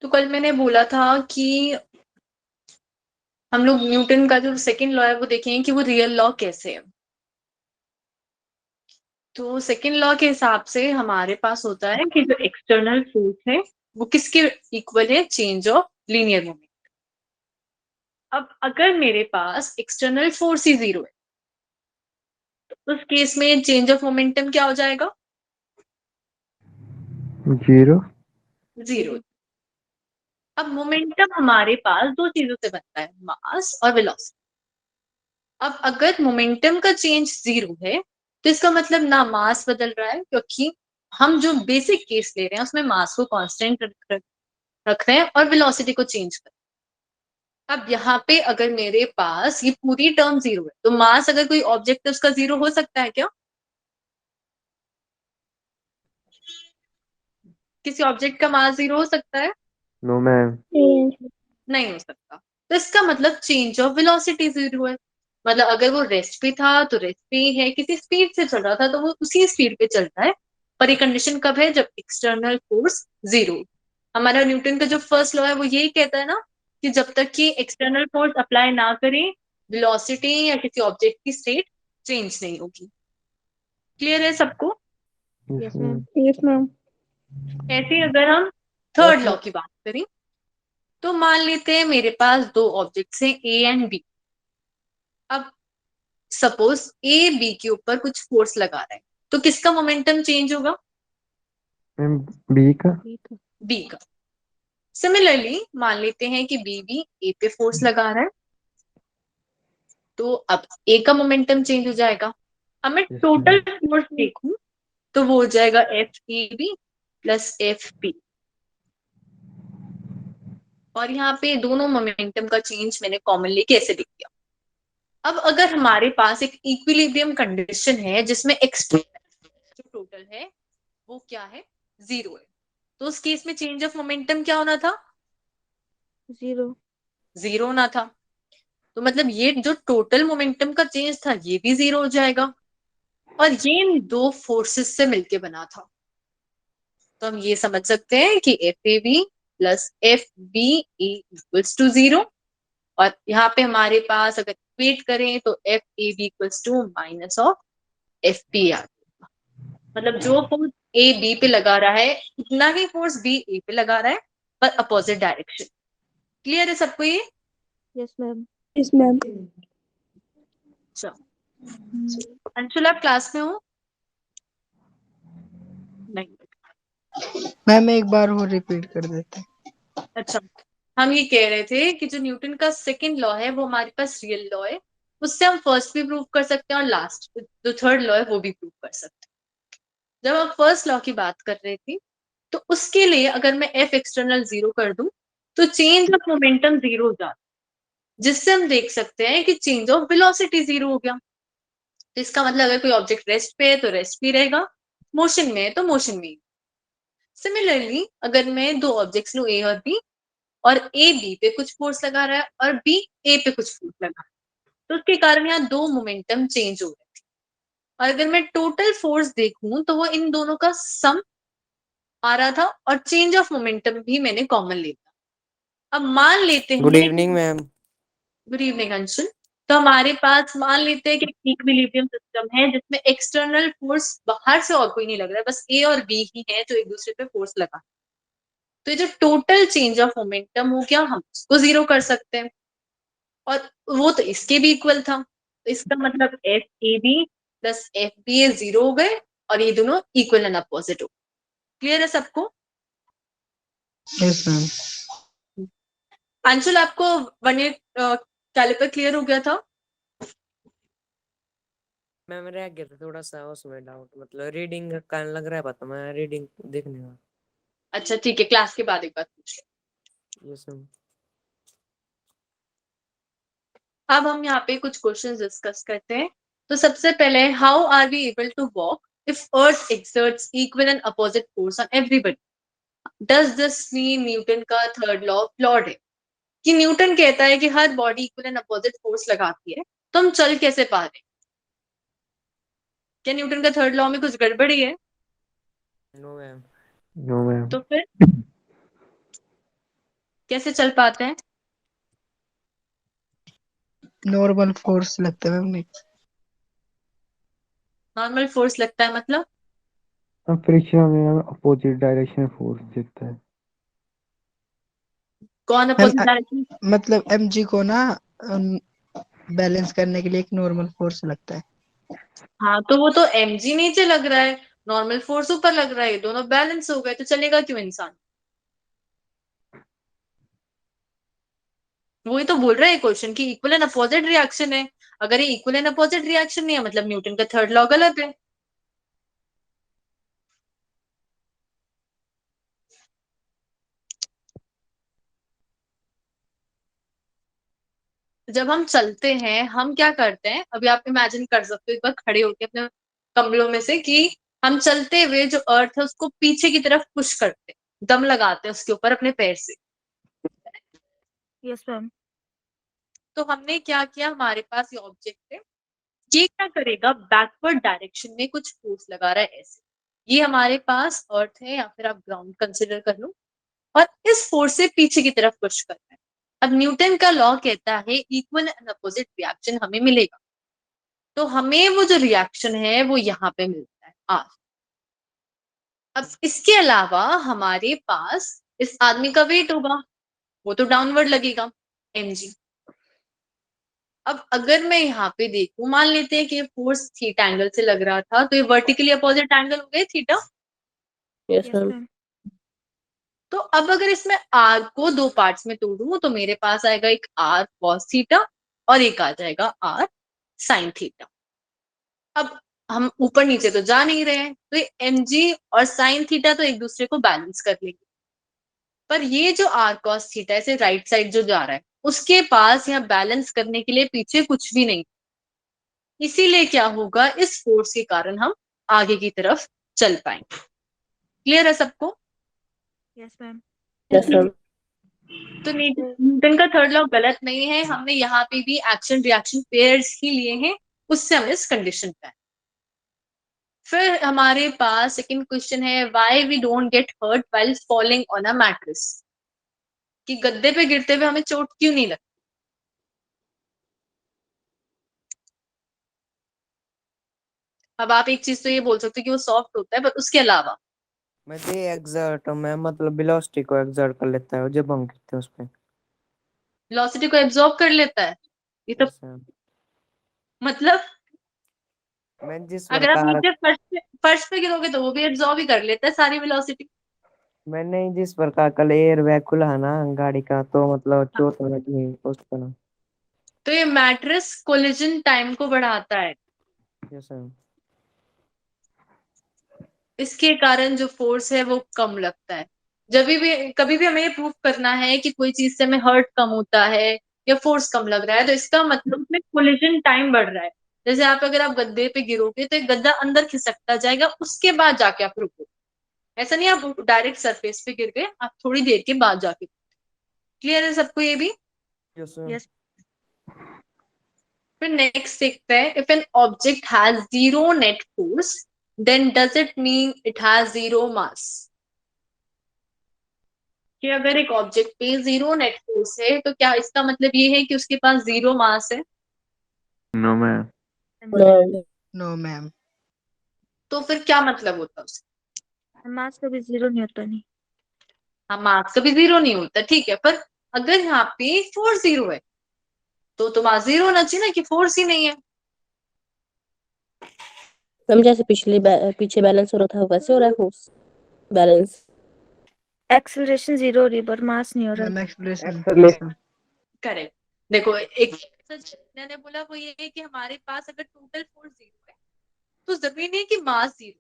तो कल मैंने बोला था कि हम लोग न्यूटन का जो सेकंड लॉ है वो देखेंगे कि वो रियल लॉ कैसे है। तो सेकंड लॉ के हिसाब से हमारे पास होता है कि जो एक्सटर्नल फोर्स है वो किसके इक्वल है, चेंज ऑफ लीनियर मोमेंट। अब अगर मेरे पास एक्सटर्नल फोर्स ही जीरो है तो उस केस में चेंज ऑफ मोमेंटम क्या हो जाएगा? जीरो। जीरो। अब मोमेंटम हमारे पास दो चीजों से बनता है, मास और वेलोसिटी। अब अगर मोमेंटम का चेंज जीरो है तो इसका मतलब ना मास बदल रहा है, क्योंकि हम जो बेसिक केस ले रहे हैं उसमें मास को कांस्टेंट रख रहे हैं और वेलोसिटी को चेंज कर। अब यहाँ पे अगर मेरे पास ये पूरी टर्म जीरो है तो मास अगर कोई ऑब्जेक्ट है उसका जीरो हो सकता है क्या? किसी ऑब्जेक्ट का मास जीरो हो सकता है? No ma'am. नहीं हो सकता। तो इसका मतलब चेंज ऑफ वेलोसिटी जीरो है। मतलब अगर वो रेस्ट पे था तो रेस्ट पे ही है, किसी स्पीड से चल रहा था तो वो उसी स्पीड पे चलता है। पर ये कंडीशन कब है? जब एक्सटर्नल फोर्स जीरो। हमारा न्यूटन का जो फर्स्ट लॉ है वो यही कहता है ना कि जब तक कि एक्सटर्नल फोर्स अप्लाई ना करें वेलोसिटी या किसी ऑब्जेक्ट की स्टेट चेंज नहीं होगी। क्लियर है सबको? Yes ma'am. Yes ma'am. ऐसे ही अगर हम थर्ड लॉ की बात करें तो मान लेते हैं मेरे पास दो ऑब्जेक्ट्स हैं ए एंड बी। अब सपोज ए बी के ऊपर कुछ फोर्स लगा रहा है तो किसका मोमेंटम चेंज होगा? मैम बी का। बी का। सिमिलरली मान लेते हैं कि बी भी ए पे फोर्स लगा रहा है तो अब ए का मोमेंटम चेंज हो जाएगा। अब मैं यस टोटल मैम। फोर्स देखूं तो वो हो जाएगा F A B plus F B. और यहाँ पे दोनों मोमेंटम का चेंज मैंने कॉमन लेके ऐसे लिख दिया। अब अगर हमारे पास एक इक्विलिब्रियम कंडीशन है जिसमें एक्सटर्नल जो टोटल है वो क्या है? जीरो है। तो उस केस में चेंज ऑफ मोमेंटम क्या होना था? जीरो। जीरो होना था। तो मतलब ये जो टोटल मोमेंटम का चेंज था ये भी जीरो हो जाएगा। और ये इन दो फोर्सेस से मिलके बना था। तो हम ये समझ सकते हैं कि F A B plus F B equals to zero. और यहाँ पे हमारे पास अगर इक्वेट करें तो F A B equals to minus of F B आ। मतलब जो फोर्स ए बी पे लगा रहा है उतना ही फोर्स बी ए पे लगा रहा है, पर अपोजिट डायरेक्शन। क्लियर है सबको ये? Yes ma'am. Yes ma'am. अच्छा, अंशुल आप क्लास में हो? नहीं। मैम एक बार और रिपीट कर देते। अच्छा, हम ये कह रहे थे कि जो न्यूटन का सेकंड लॉ है वो हमारे पास रियल लॉ है। उससे हम फर्स्ट भी प्रूव कर सकते हैं और लास्ट जो थर्ड लॉ है वो भी प्रूव कर सकते हैं। जब हम फर्स्ट लॉ की बात कर रहे थे तो उसके लिए अगर मैं एफ एक्सटर्नल जीरो कर दूं तो चेंज ऑफ मोमेंटम जीरो हो जाता है, जिससे हम देख सकते हैं कि चेंज ऑफ वेलोसिटी जीरो हो गया। तो इसका मतलब अगर कोई ऑब्जेक्ट रेस्ट पे है तो रेस्ट भी रहेगा, मोशन में है तो मोशन में ही। सिमिलरली अगर मैं दो ऑब्जेक्ट्स लूं ए और बी, और ए बी पे कुछ फोर्स लगा रहा है और बी ए पे कुछ फोर्स लगा रहा है तो उसके कारण यहाँ दो मोमेंटम चेंज हो रहे थे। और अगर मैं टोटल फोर्स देखूं तो वो इन दोनों का सम आ रहा था और चेंज ऑफ मोमेंटम भी मैंने कॉमन ले लिया। अब मान लेते गुड हैं evening ma'am. Good evening Anshul. तो हमारे पास मान लेते हैं कि इक्विलिब्रियम सिस्टम है जिसमें एक्सटर्नल फोर्स बाहर से और कोई नहीं लग रहा है, बस ए और बी ही है जो एक दूसरे पे फोर्स लगा। तो ये जो टोटल चेंज ऑफ मोमेंटम हो गया हम उसको जीरो कर सकते हैं। और वो तो इसके भी इक्वल था, तो इसका मतलब F A B plus F B A zero हो गए और ये दोनों इक्वल एंड अपोजिट हो। क्लियर है सबको? Yes ma'am. अंशुल आपको वन ईयर कैलिपर क्लियर हो गया था? मैम रह गया था थोड़ा सा उसमें डाउट, मतलब रीडिंग का लग रहा है, पता मैं रीडिंग देखने का। अच्छा ठीक है, क्लास के बाद एक बार पूछ यस मैम। लें। अब हम यहाँ पे कुछ क्वेश्चंस डिस्कस करते हैं। तो सबसे पहले, how are we able to walk if earth exerts equal and opposite force on everybody? Does this mean Newton का थर्ड लॉ फ्लॉड है? कि न्यूटन कहता है कि हर body equal and opposite force लगाती है तो हम चल कैसे पा रहे हैं? क्या न्यूटन का थर्ड लॉ में कुछ गड़बड़ी है? No ma'am. No ma'am. तो फिर कैसे चल पाते हैं? नॉर्मल फोर्स लगता है मैम। नॉर्मल फोर्स लगता है मतलब? फ्रिक्शन में अपोजिट डायरेक्शन फोर्स देता है। कौन मैम अपोजिट डायरेक्शन? मतलब mg को ना बैलेंस करने के लिए एक नॉर्मल फोर्स लगता है। हाँ, तो वो तो mg नीचे लग रहा है, नॉर्मल फोर्स ऊपर लग रहा है, दोनों बैलेंस हो गए, तो चलेगा क्यों इंसान? वही तो बोल रहा है क्वेश्चन की इक्वल एंड अपोजिट रिएक्शन है। अगर ये इक्वल एंड अपोजिट रिएक्शन नहीं है मतलब न्यूटन का थर्ड लॉ गलत है। जब हम चलते हैं हम क्या करते हैं, अभी आप इमेजिन कर सकते हो एक बार खड़े होके अपने कमरों में से, कि हम चलते हुए जो अर्थ है उसको पीछे की तरफ पुश करते हैं, दम लगाते हैं उसके ऊपर अपने पैर से। Yes ma'am. तो हमने क्या किया, हमारे पास ये ऑब्जेक्ट है, ये क्या करेगा, बैकवर्ड डायरेक्शन में कुछ फोर्स लगा रहा है ऐसे। ये हमारे पास अर्थ है या फिर आप ग्राउंड कंसिडर कर लो, और इस फोर्स से पीछे की तरफ पुश करना है। अब न्यूटन का लॉ कहता है इक्वल एंड अपोजिट रिएक्शन हमें मिलेगा, तो हमें वो जो रिएक्शन है वो यहाँ पे मिलता है आर। अब इसके अलावा हमारे पास इस आदमी का वेट होगा, वो तो डाउनवर्ड लगेगा, mg। अब अगर मैं यहाँ पे देखूं, मान लेते हैं कि ये फोर्स थीटा एंगल से लग रहा था, तो ये वर्टिकली अपोजिट एंगल हो गए theta. Yes yes ma'am. Ma'am. तो अब अगर इसमें आर को दो पार्ट्स में तोड़ूं तो मेरे पास आएगा एक आर कॉस थीटा और एक आ जाएगा आर साइन थीटा। अब हम ऊपर नीचे तो जा नहीं रहे हैं, तो ये mg और साइन थीटा तो एक दूसरे को बैलेंस कर लेंगे, पर ये जो आर कॉस थीटा से राइट साइड जो जा रहा है उसके पास यहाँ बैलेंस करने के लिए पीछे कुछ भी नहीं। इसीलिए क्या होगा, इस फोर्स के कारण हम आगे की तरफ चल पाएंगे। क्लियर है सबको? Yes ma'am. Yes ma'am. तो न्यूटन का थर्ड लॉ गलत नहीं है, हमने यहाँ पे भी एक्शन रिएक्शन पेयर्स ही लिए हैं, उससे हमें इस कंडीशन पे। फिर हमारे पास सेकंड क्वेश्चन है, why we don't get hurt while falling on a mattress, कि गद्दे पे गिरते हुए हमें चोट क्यों नहीं लगती? अब आप एक चीज तो ये बोल सकते हो कि वो सॉफ्ट होता है, पर उसके अलावा मैं ये एग्जर्ट मैं मतलब वेलोसिटी को एग्जर्ट कर लेता है जब हम गिरते हैं उस पे। वेलोसिटी को एब्जॉर्ब कर लेता है। ये तो यस मैम। मतलब मैं जिस अगर आप प्रकार नीचे फर्श पे गिरोगे तो वो भी एब्जॉर्ब ही कर लेता है सारी वेलोसिटी। मैंने जिस प्रकार कल एयर बैग खुला है ना गाड़ी का, तो मतलब चोट लगी उस पर ना। तो ये मैट्रेस कोलिजन टाइम को बढ़ाता है, यस मैम। इसके कारण जो फोर्स है वो कम लगता है। जब भी कभी भी हमें ये प्रूव करना है कि कोई चीज से हमें हर्ट कम होता है या फोर्स कम लग रहा है, तो इसका मतलब उसमें कोलिजन टाइम बढ़ रहा है। जैसे आप अगर आप गद्दे पे गिरोगे तो एक गद्दा अंदर खिसकता जाएगा, उसके बाद जाके आप रुको। ऐसा नहीं आप डायरेक्ट सरफेस पे गिर गए, आप थोड़ी देर के बाद जाके। क्लियर है सबको ये भी? Yes ma'am. यस। फिर नेक्स्ट देखते हैं, if an object has zero net force then does it mean it has zero mass. कि अगर एक ऑब्जेक्ट पे जीरो नेट फोर्स है तो क्या इसका मतलब ये है कि उसके पास जीरो मास है? No ma'am. No ma'am. तो फिर क्या मतलब होता है उसका? मास कभी जीरो नहीं होता नहीं। हाँ, मास कभी जीरो नहीं होता, ठीक है, पर अगर यहाँ पे फोर्स जीरो है तो मास जीरो होना चाहिए ना, कि फोर्स ही नहीं है। मैम जैसे पीछे बैलेंस हो रहा था वैसे हो रहा है फोर्स बैलेंस। एक्सेलरेशन जीरो हो रही है पर मास नहीं हो रहा। Ma'am expression. एक्सेलरेशन। करेक्ट। देखो एक मैंने बोला वो ये है कि हमारे पास अगर टोटल फोर्स जीरो है तो जरूरी नहीं कि मास जीरो।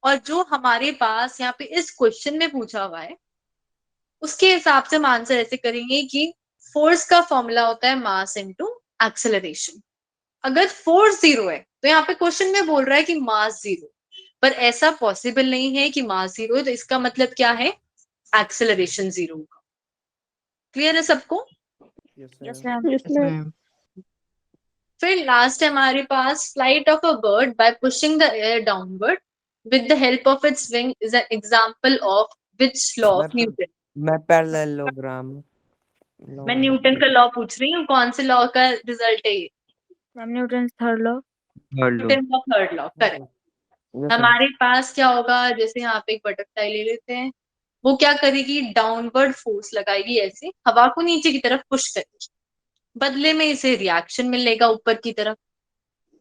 और जो हमारे पास यहाँ पे इस क्वेश्चन में पूछा हुआ है उसके हिसाब से हम आंसर ऐसे करेंगे कि फोर्स का फॉर्मूला होता है मास इनटू एक्सेलरेशन। अगर फोर्स जीरो है तो यहाँ पे क्वेश्चन में बोल रहा है कि मास जीरो, पर ऐसा पॉसिबल नहीं है कि मास जीरो है, तो इसका मतलब क्या है, एक्सेलरेशन जीरो होगा। क्लियर है सबको? Yes yes ma'am. Ma'am. Yes ma'am. फिर लास्ट है हमारे पास, flight of a bird by pushing the air downward with the help of its wing is an example of which law of method Newton. मैं parallelogram मैं Newton का law पूछ रही हूँ, कौन से लॉ का रिजल्ट है ये? Ma'am Newton third law. Third लो। न्यूटन का थर्ड लॉ, करेक्ट। हमारे पास क्या होगा, जैसे यहाँ पे एक बटरफ्लाई ले लेते हैं, वो क्या करेगी, डाउनवर्ड फोर्स लगाएगी, ऐसे हवा को नीचे की तरफ पुश करेगी, बदले में इसे रिएक्शन मिलेगा ऊपर की तरफ।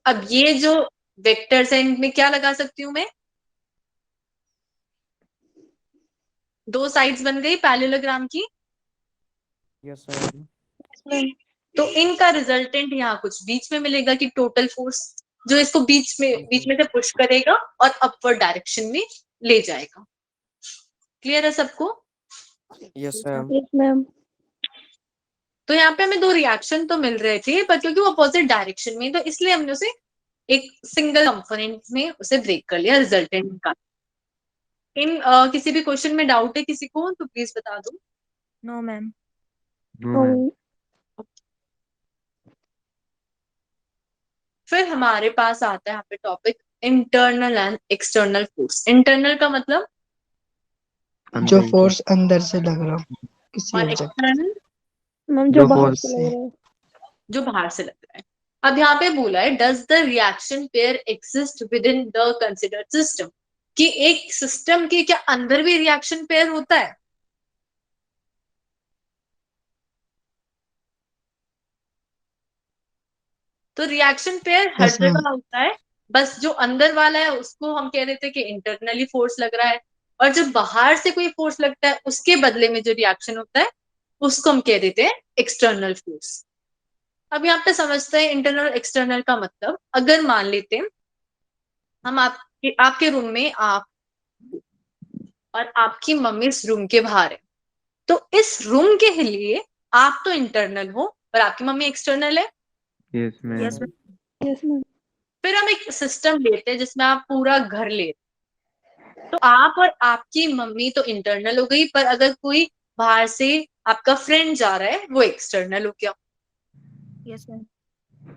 अब ये जो वेक्टर्स है इनमें क्या लगा सकती हूँ मैं, दो साइड्स बन गई पैरेललोग्राम की। Yes ma'am. तो इनका रिजल्टेंट यहाँ कुछ बीच में मिलेगा कि टोटल फोर्स जो इसको बीच में से पुश करेगा और अपवर्ड डायरेक्शन में ले जाएगा। क्लियर है सबको? Yes ma'am. Yes, ma'am. तो यहाँ पे हमें दो रिएक्शन तो मिल रहे थे, पर क्योंकि वो अपोजिट डायरेक्शन में, तो इसलिए हमने उसे एक सिंगल कंपोनेंट में उसे ब्रेक कर लिया, रिजल्टेंट का। इन किसी भी क्वेश्चन में डाउट है किसी को तो प्लीज बता दो। No ma'am. No ma'am. फिर हमारे पास आता है यहाँ पे topic internal and external force. Internal का मतलब, जो अंदर की फोर्स अंदर से लग रहा हो किसी और ऑब्जेक्ट एक्सटर्नल मैम जो जो बाहर फोर्स से लग रहा है। जो बाहर से लग रहा है। अब यहाँ पे बोला है does the reaction pair exist with in the considered system, कि एक सिस्टम के क्या अंदर भी रिएक्शन पेयर होता है? तो रिएक्शन पेयर हर Yes, ma'am. जगह होता है, बस जो अंदर वाला है उसको हम कह रहे थे कि इंटरनली फोर्स लग रहा है, और जो बाहर से कोई फोर्स लगता है उसके बदले में जो रिएक्शन होता है उसको हम कह देते हैं एक्सटर्नल फोर्स। अब यहाँ पे समझते हैं इंटरनल और एक्सटर्नल का मतलब। अगर मान लेते हैं हम आपके रूम में आप और आपकी मम्मी इस रूम के बाहर है, तो इस रूम के लिए आप तो इंटरनल हो और आपकी मम्मी एक्सटर्नल है। Yes ma'am. Yes ma'am. Yes, ma'am. फिर हम एक सिस्टम लेते हैं जिसमें आप पूरा घर ले, तो आप और आपकी मम्मी तो इंटरनल हो गई, पर अगर कोई बाहर से आपका फ्रेंड जा रहा है वो एक्सटर्नल हो गया। Yes ma'am.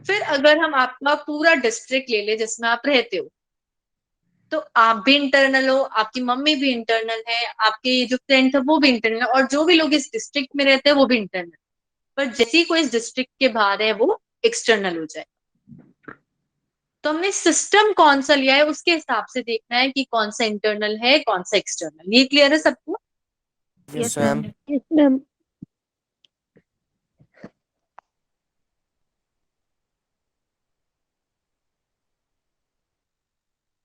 फिर अगर हम आपका पूरा डिस्ट्रिक्ट ले ले जिसमें आप रहते हो, तो आप भी इंटरनल हो, आपकी मम्मी भी इंटरनल है, आपके जो फ्रेंड थे वो भी इंटरनल, और जो भी लोग इस डिस्ट्रिक्ट में रहते हैं वो भी इंटरनल। पर जैसे ही कोई इस डिस्ट्रिक्ट के बाहर है वो एक्सटर्नल हो जाए। तो हमने सिस्टम कौन सा लिया है उसके हिसाब से देखना है कि कौन सा इंटरनल है कौन सा एक्सटर्नल। ये क्लियर है सबको? Yes yes ma'am. Ma'am. Yes, ma'am.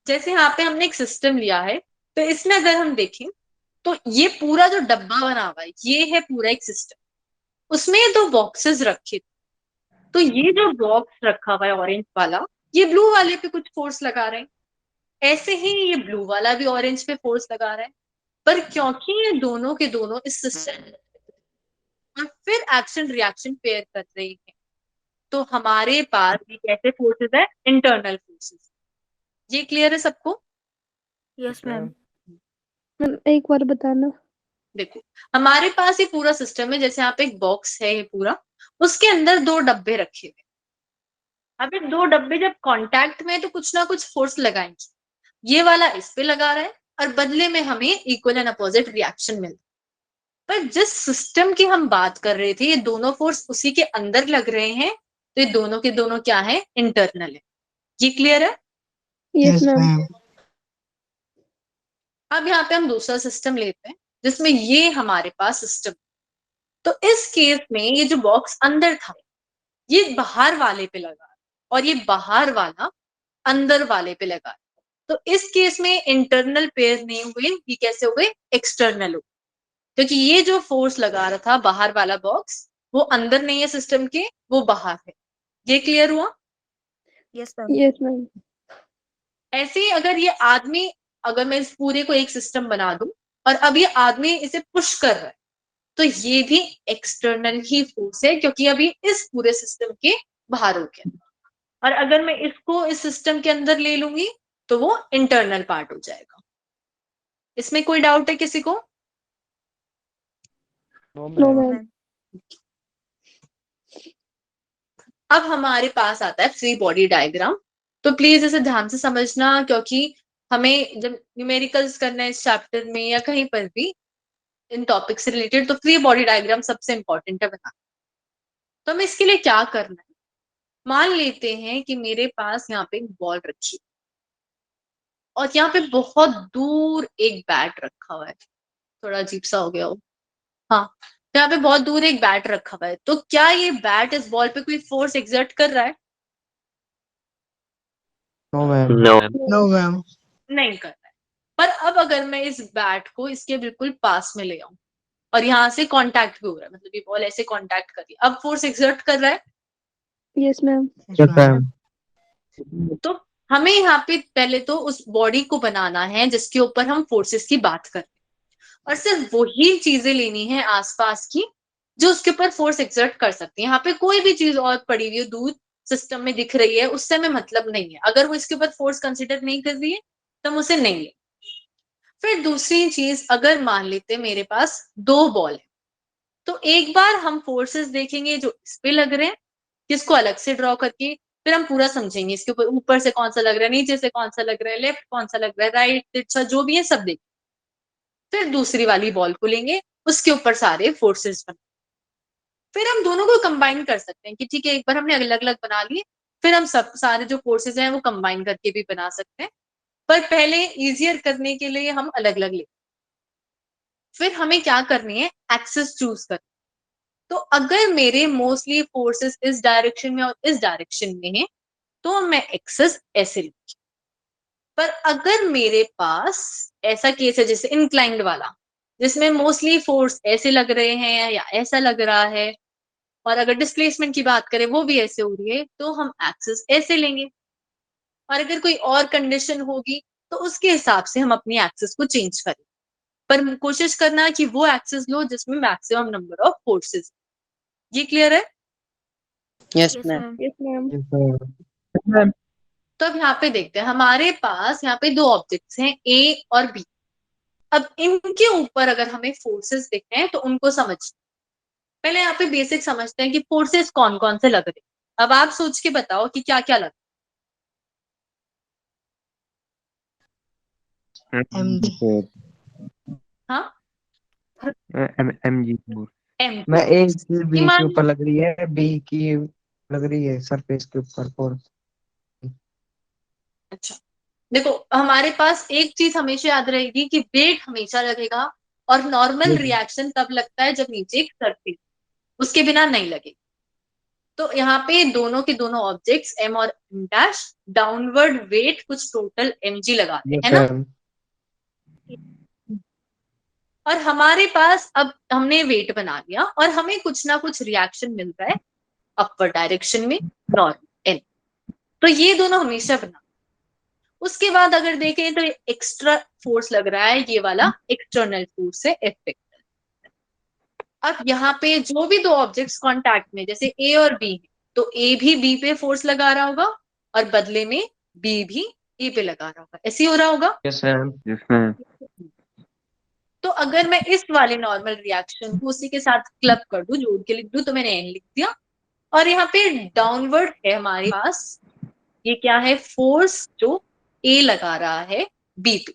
जैसे यहाँ पे हमने एक सिस्टम लिया है, तो इसमें अगर हम देखें तो ये पूरा जो डब्बा बना हुआ है ये है पूरा एक सिस्टम, उसमें दो बॉक्सेस रखे। तो ये जो बॉक्स रखा हुआ है ऑरेंज वाला, ये ब्लू वाले पे कुछ फोर्स लगा रहे हैं, ऐसे ही ये ब्लू वाला भी ऑरेंज पे फोर्स लगा रहा है। पर क्योंकि ये दोनों के दोनों इस सिस्टम और फिर एक्शन रिएक्शन पेयर कर रही है, तो हमारे पास ये कैसे फोर्सेस है, इंटरनल फोर्सेस। ये क्लियर है सबको? Yes ma'am. मैम एक बार बताना। देखो हमारे पास ये पूरा सिस्टम है, जैसे यहाँ पे एक बॉक्स है ये पूरा, उसके अंदर दो डब्बे रखे हुए। अब ये दो डब्बे जब कांटेक्ट में है तो कुछ ना कुछ फोर्स लगाएंगे, ये वाला इस पे लगा रहा है और बदले में हमें इक्वल एंड अपोजिट रिएक्शन मिलता है। पर जिस सिस्टम की हम बात कर रहे थे ये दोनों फोर्स उसी के अंदर लग रहे हैं, तो ये दोनों के दोनों क्या है, इंटरनल है। ये क्लियर है? Yes, Yes, ma'am. ma'am. अब यहाँ पे हम दूसरा सिस्टम लेते हैं जिसमें ये हमारे पास सिस्टम, तो इस केस में ये जो बॉक्स अंदर था ये बाहर वाले पे लगा और ये बाहर वाला अंदर वाले पे लगा। तो इस केस में इंटरनल पेयर नहीं हुए, ये कैसे हुए, एक्सटर्नल हुए, क्योंकि ये जो फोर्स लगा रहा था बाहर वाला बॉक्स वो अंदर नहीं है सिस्टम के, वो बाहर है। ये क्लियर हुआ? Yes ma'am. Yes, ma'am. ऐसे ही अगर ये आदमी, अगर मैं इस पूरे को एक सिस्टम बना दूं और अब ये आदमी इसे पुश कर रहा है, तो ये भी एक्सटर्नल ही फोर्स है, क्योंकि अभी इस पूरे सिस्टम के बाहर हो गया। और अगर मैं इसको इस सिस्टम के अंदर ले लूंगी तो वो इंटरनल पार्ट हो जाएगा। इसमें कोई डाउट है किसी को? No No, ma'am. ma'am. अब हमारे पास आता है फ्री बॉडी डायग्राम। तो प्लीज इसे ध्यान से समझना, क्योंकि हमें जब न्यूमेरिकल्स करना है इस चैप्टर में या कहीं पर भी, इन टॉपिक से रिलेटेड, तो फ्री बॉडी डायग्राम सबसे इंपॉर्टेंट है बनाना। तो हमें इसके लिए क्या करना है, मान लेते हैं कि मेरे पास यहाँ पे एक बॉल रखी और यहाँ पे बहुत दूर एक बैट रखा हुआ है, थोड़ा अजीब सा हो गया हो, हाँ, तो यहाँ पे बहुत दूर एक बैट रखा हुआ है। तो क्या ये बैट इस बॉल पे कोई फोर्स एक्सर्ट कर रहा है? No ma'am. No ma'am. नहीं कर रहा है। पर अब अगर मैं इस बैट को इसके बिल्कुल पास में ले आऊं और यहाँ से कांटेक्ट भी हो रहा है, मतलब ये बॉल ऐसे कांटेक्ट कर रही है, अब फोर्स एक्सर्ट कर रहा है। Yes ma'am. Yes ma'am. तो हमें यहाँ पे पहले तो उस बॉडी को बनाना है जिसके ऊपर हम फोर्सेस की बात करें, और सिर्फ वही चीजें लेनी है आसपास की जो उसके ऊपर फोर्स एक्सर्ट कर सकती है। यहाँ पे कोई भी चीज और पड़ी हुई है दूर सिस्टम में दिख रही है, उससे हमें मतलब नहीं है। अगर वो इसके ऊपर फोर्स कंसिडर नहीं कर रही है तो हम उसे नहीं ले। फिर दूसरी चीज, अगर मान लेते मेरे पास दो बॉल है, तो एक बार हम फोर्सेस देखेंगे जो इस पे लग रहे हैं, जिसको अलग से ड्रॉ करके फिर हम पूरा समझेंगे इसके ऊपर ऊपर से कौन सा लग रहा है, नीचे से कौन सा लग रहा है, लेफ्ट कौन सा लग रहा है, राइट, अच्छा जो भी है सब देख। फिर दूसरी वाली बॉल को लेंगे, उसके ऊपर सारे फोर्सेस बना, फिर हम दोनों को कंबाइन कर सकते हैं कि ठीक है एक बार हमने अलग अलग बना लिए, फिर हम सब सारे जो फोर्सेस हैं वो कंबाइन करके भी बना सकते हैं। पर पहले इजियर करने के लिए हम अलग अलग ले। फिर हमें क्या करनी है, एक्सिस चूज कर। तो अगर मेरे मोस्टली फोर्सेस इस डायरेक्शन में और इस डायरेक्शन में है तो मैं एक्सिस ऐसे लूंगी। पर अगर मेरे पास ऐसा केस है जैसे इंक्लाइंड वाला, जिसमें मोस्टली फोर्स ऐसे लग रहे हैं या ऐसा लग रहा है, और अगर डिस्प्लेसमेंट की बात करें वो भी ऐसे हो रही है, तो हम एक्सिस ऐसे लेंगे। और अगर कोई और कंडीशन होगी तो उसके हिसाब से हम अपनी एक्सिस को चेंज करें। पर कोशिश करना कि वो एक्सिस लो जिसमें मैक्सिमम नंबर ऑफ फोर्सेस। ये क्लियर है? Yes yes ma'am. Ma'am. Yes ma'am. Yes ma'am. तो अब यहाँ पे देखते हैं, हमारे पास यहाँ पे दो ऑब्जेक्ट्स हैं ए और बी। अब इनके ऊपर अगर हमें फोर्सेस देखने हैं तो उनको समझ, पहले यहाँ पे बेसिक समझते हैं कि फोर्सेस कौन कौन से लग रहे हैं। अब आप सोच के बताओ कि क्या क्या लग MG। हाँ, एम जी फोर। एम मैं ए की बी के मान। ऊपर लग रही है, बी की लग रही है सरफेस के ऊपर फोर्स। अच्छा, देखो हमारे पास एक चीज हमेशा याद रहेगी कि वेट हमेशा लगेगा, और नॉर्मल रिएक्शन तब लगता है जब नीचे एक सरफेस, उसके बिना नहीं लगेगी। तो यहाँ पे दोनों के दोनों ऑब्जेक्ट्स एम और एम डैश डाउनवर्ड वेट कुछ टोटल एम जी लगा रहे यस हैं ना। मैम। और हमारे पास अब हमने वेट बना लिया और हमें कुछ ना कुछ रिएक्शन मिल रहा है अपर डायरेक्शन में, नॉर्मल एन। तो ये दोनों हमेशा बना। उसके बाद अगर देखें तो एक्स्ट्रा फोर्स लग रहा है, ये वाला एक्सटर्नल फोर्स है इफेक्ट। अब यहाँ पे जो भी दो ऑब्जेक्ट्स कांटेक्ट में, जैसे ए और बी है, तो ए भी बी पे फोर्स लगा रहा होगा और बदले में बी भी ए पे लगा रहा होगा, ऐसे ही हो रहा होगा। Yes ma'am. Yes ma'am. तो अगर मैं इस वाले नॉर्मल रिएक्शन को उसी के साथ क्लब कर दूं, जोड़ के लिख दूं, तो मैंने एन लिख दिया। और यहाँ पे डाउनवर्ड है हमारे पास, ये क्या है, फोर्स जो ए लगा रहा है बी पे।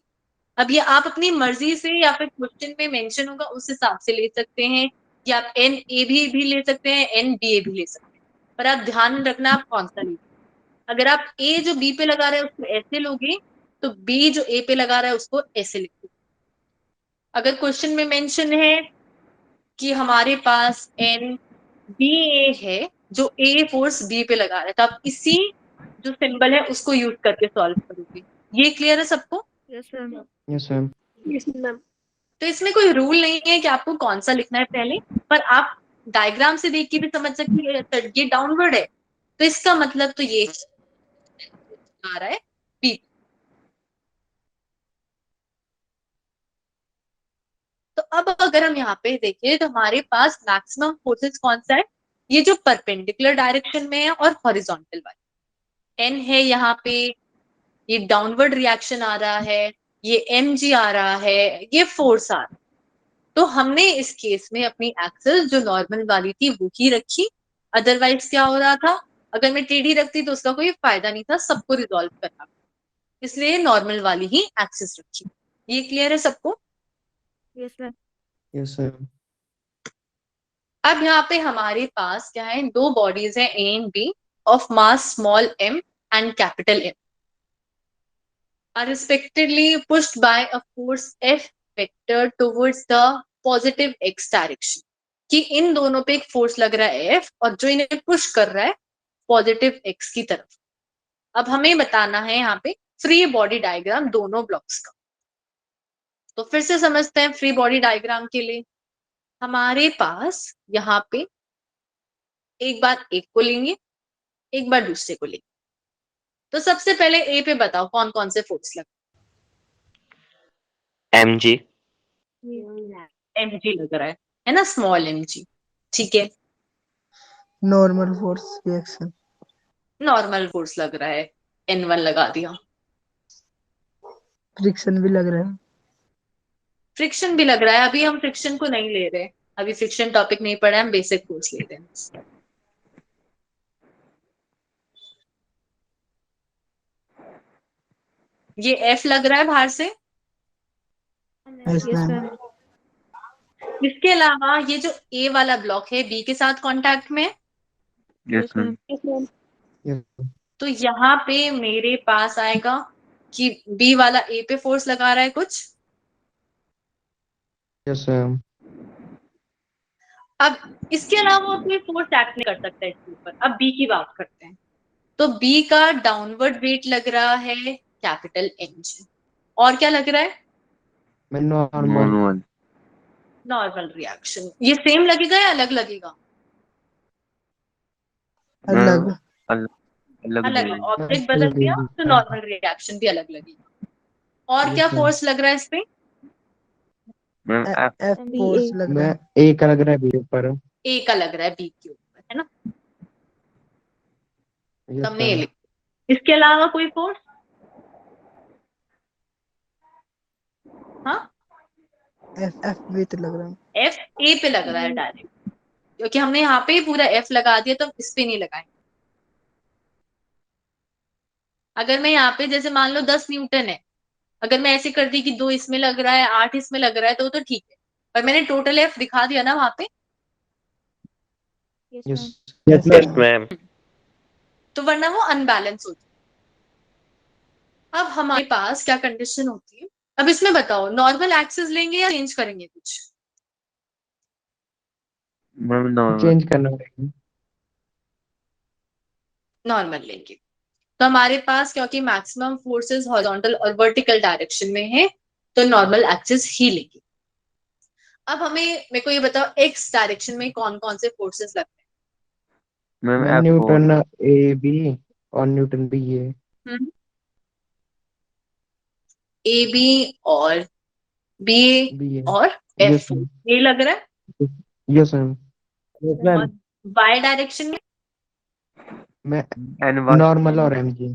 अब ये आप अपनी मर्जी से या फिर क्वेश्चन में मेंशन होगा उस हिसाब से ले सकते हैं, या आप एन ए भी ले सकते हैं, एन बी ए भी ले सकते हैं। पर आप ध्यान रखना आप कौन सा लेते हैं। अगर आप ए जो बी पे लगा रहे हैं उसको ऐसे लोगे, तो बी जो ए पे लगा रहा है उसको ऐसे लिखोगे। अगर क्वेश्चन में मेंशन है कि हमारे पास एन बी ए है, जो ए फोर्स बी पे लगा रहा है, तो आप इसी जो सिंबल है उसको यूज करके सॉल्व करोगे। ये क्लियर है सबको? Yes ma'am. Yes ma'am. Yes ma'am. तो इसमें कोई रूल नहीं है कि आपको कौन सा लिखना है पहले, पर आप डायग्राम से देख के भी समझ सकते हैं ये डाउनवर्ड है, तो इसका मतलब तो ये आ रहा है बी। तो अब अगर हम यहाँ पे देखें तो हमारे पास मैक्सिमम फोर्सेस कौन सा है, ये जो परपेंडिकुलर डायरेक्शन में है और हॉरिजॉन्टल वाली एन है यहाँ पे, ये डाउनवर्ड रिएक्शन आ रहा है, ये एम जी आ रहा है, ये फोर्स आ रहा है। तो हमने इस केस में अपनी एक्सिस जो नॉर्मल वाली थी वो ही रखी। अदरवाइज क्या हो रहा था, अगर मैं टेढ़ी रखती तो उसका कोई फायदा नहीं था, सबको रिजॉल्व करना, इसलिए नॉर्मल वाली ही एक्सिस रखी। ये क्लियर है सबको? Yes ma'am. Yes ma'am. अब यहाँ पे हमारे पास क्या है, दो बॉडीज है A and B of mass small m and capital M are respectively pushed by a force F vector towards the positive x direction। कि इन दोनों पे एक फोर्स लग रहा है F और जो इन्हें पुश कर रहा है पॉजिटिव x की तरफ। अब हमें बताना है यहाँ पे फ्री बॉडी डायग्राम दोनों ब्लॉक्स का। तो फिर से समझते हैं फ्री बॉडी डायग्राम के लिए। हमारे पास यहाँ पे एक बार एक को लेंगे, एक बार दूसरे को लेंगे। तो सबसे पहले ए पे बताओ कौन कौन से फोर्स लग mg mg लग रहा है ना, स्मॉल mg। ठीक है, normal force reaction. Normal force लग रहा है, n1 लगा दिया। फ्रिक्शन भी लग रहा है। फ्रिक्शन भी लग रहा है, अभी हम फ्रिक्शन को नहीं ले रहे, अभी फ्रिक्शन टॉपिक नहीं पढ़ा, हम बेसिक फोर्स ले रहे हैं। ये F लग रहा है बाहर से। Yes ma'am. इसके अलावा ये जो A वाला ब्लॉक है B के साथ कांटेक्ट में है। yes मैम तो यहाँ पे मेरे पास आएगा कि B वाला A पे फोर्स लगा रहा है कुछ। Yes ma'am. अब इसके अलावा कोई फोर्स एक्ट नहीं कर सकता इसके ऊपर। अब B की बात करते हैं। तो B का डाउनवर्ड वेट लग रहा है कैपिटल mg। और क्या लग रहा है? मैं नॉर्मल। Normal reaction. ये सेम लगेगा या अलग लगेगा? अलग। अलग। ऑब्जेक्ट बदल गया तो नॉर्मल रिएक्शन भी अलग लगेगा। और क्या फोर्स लग रहा है इस पे? एफ फोर्स लग रहा है। ए का लग रहा है बी ऊपर। ए का लग रहा है बी के ऊपर, है ना? हमने ये लिखा। इसके अलावा कोई फोर्स? हाँ, एफ भी तो लग रहा है। एफ ए पे लग रहा है डायरेक्ट, क्योंकि हमने यहाँ पे पूरा एफ लगा दिया तो इस पे नहीं लगाए। अगर मैं यहाँ पे जैसे मान लो 10 न्यूटन है, अगर मैं ऐसे कर दी कि 2 इसमें लग रहा है 8 इसमें लग रहा है तो ठीक है, पर मैंने टोटल एफ दिखा दिया ना वहां पे। यस मैम तो वरना वो अनबैलेंस होती है। अब हमारे पास क्या कंडीशन होती है? अब इसमें बताओ नॉर्मल एक्सिस लेंगे या चेंज करेंगे कुछ? चेंज करना पड़ेगा। नॉर्मल लेंगे। तो हमारे पास क्योंकि मैक्सिमम फोर्सेस हॉरिजॉन्टल और वर्टिकल डायरेक्शन में है तो नॉर्मल एक्सिस ही लेंगे। अब मेरे को ये बताओ एक्स डायरेक्शन में कौन कौन से फोर्सेस लगते मैम न्यूटन ए बी और न्यूटन बी है। हैं? ए बी और बी ए और एफ ये लग रहा है। Yes ma'am. वाई डायरेक्शन में मैं नॉर्मल और MG.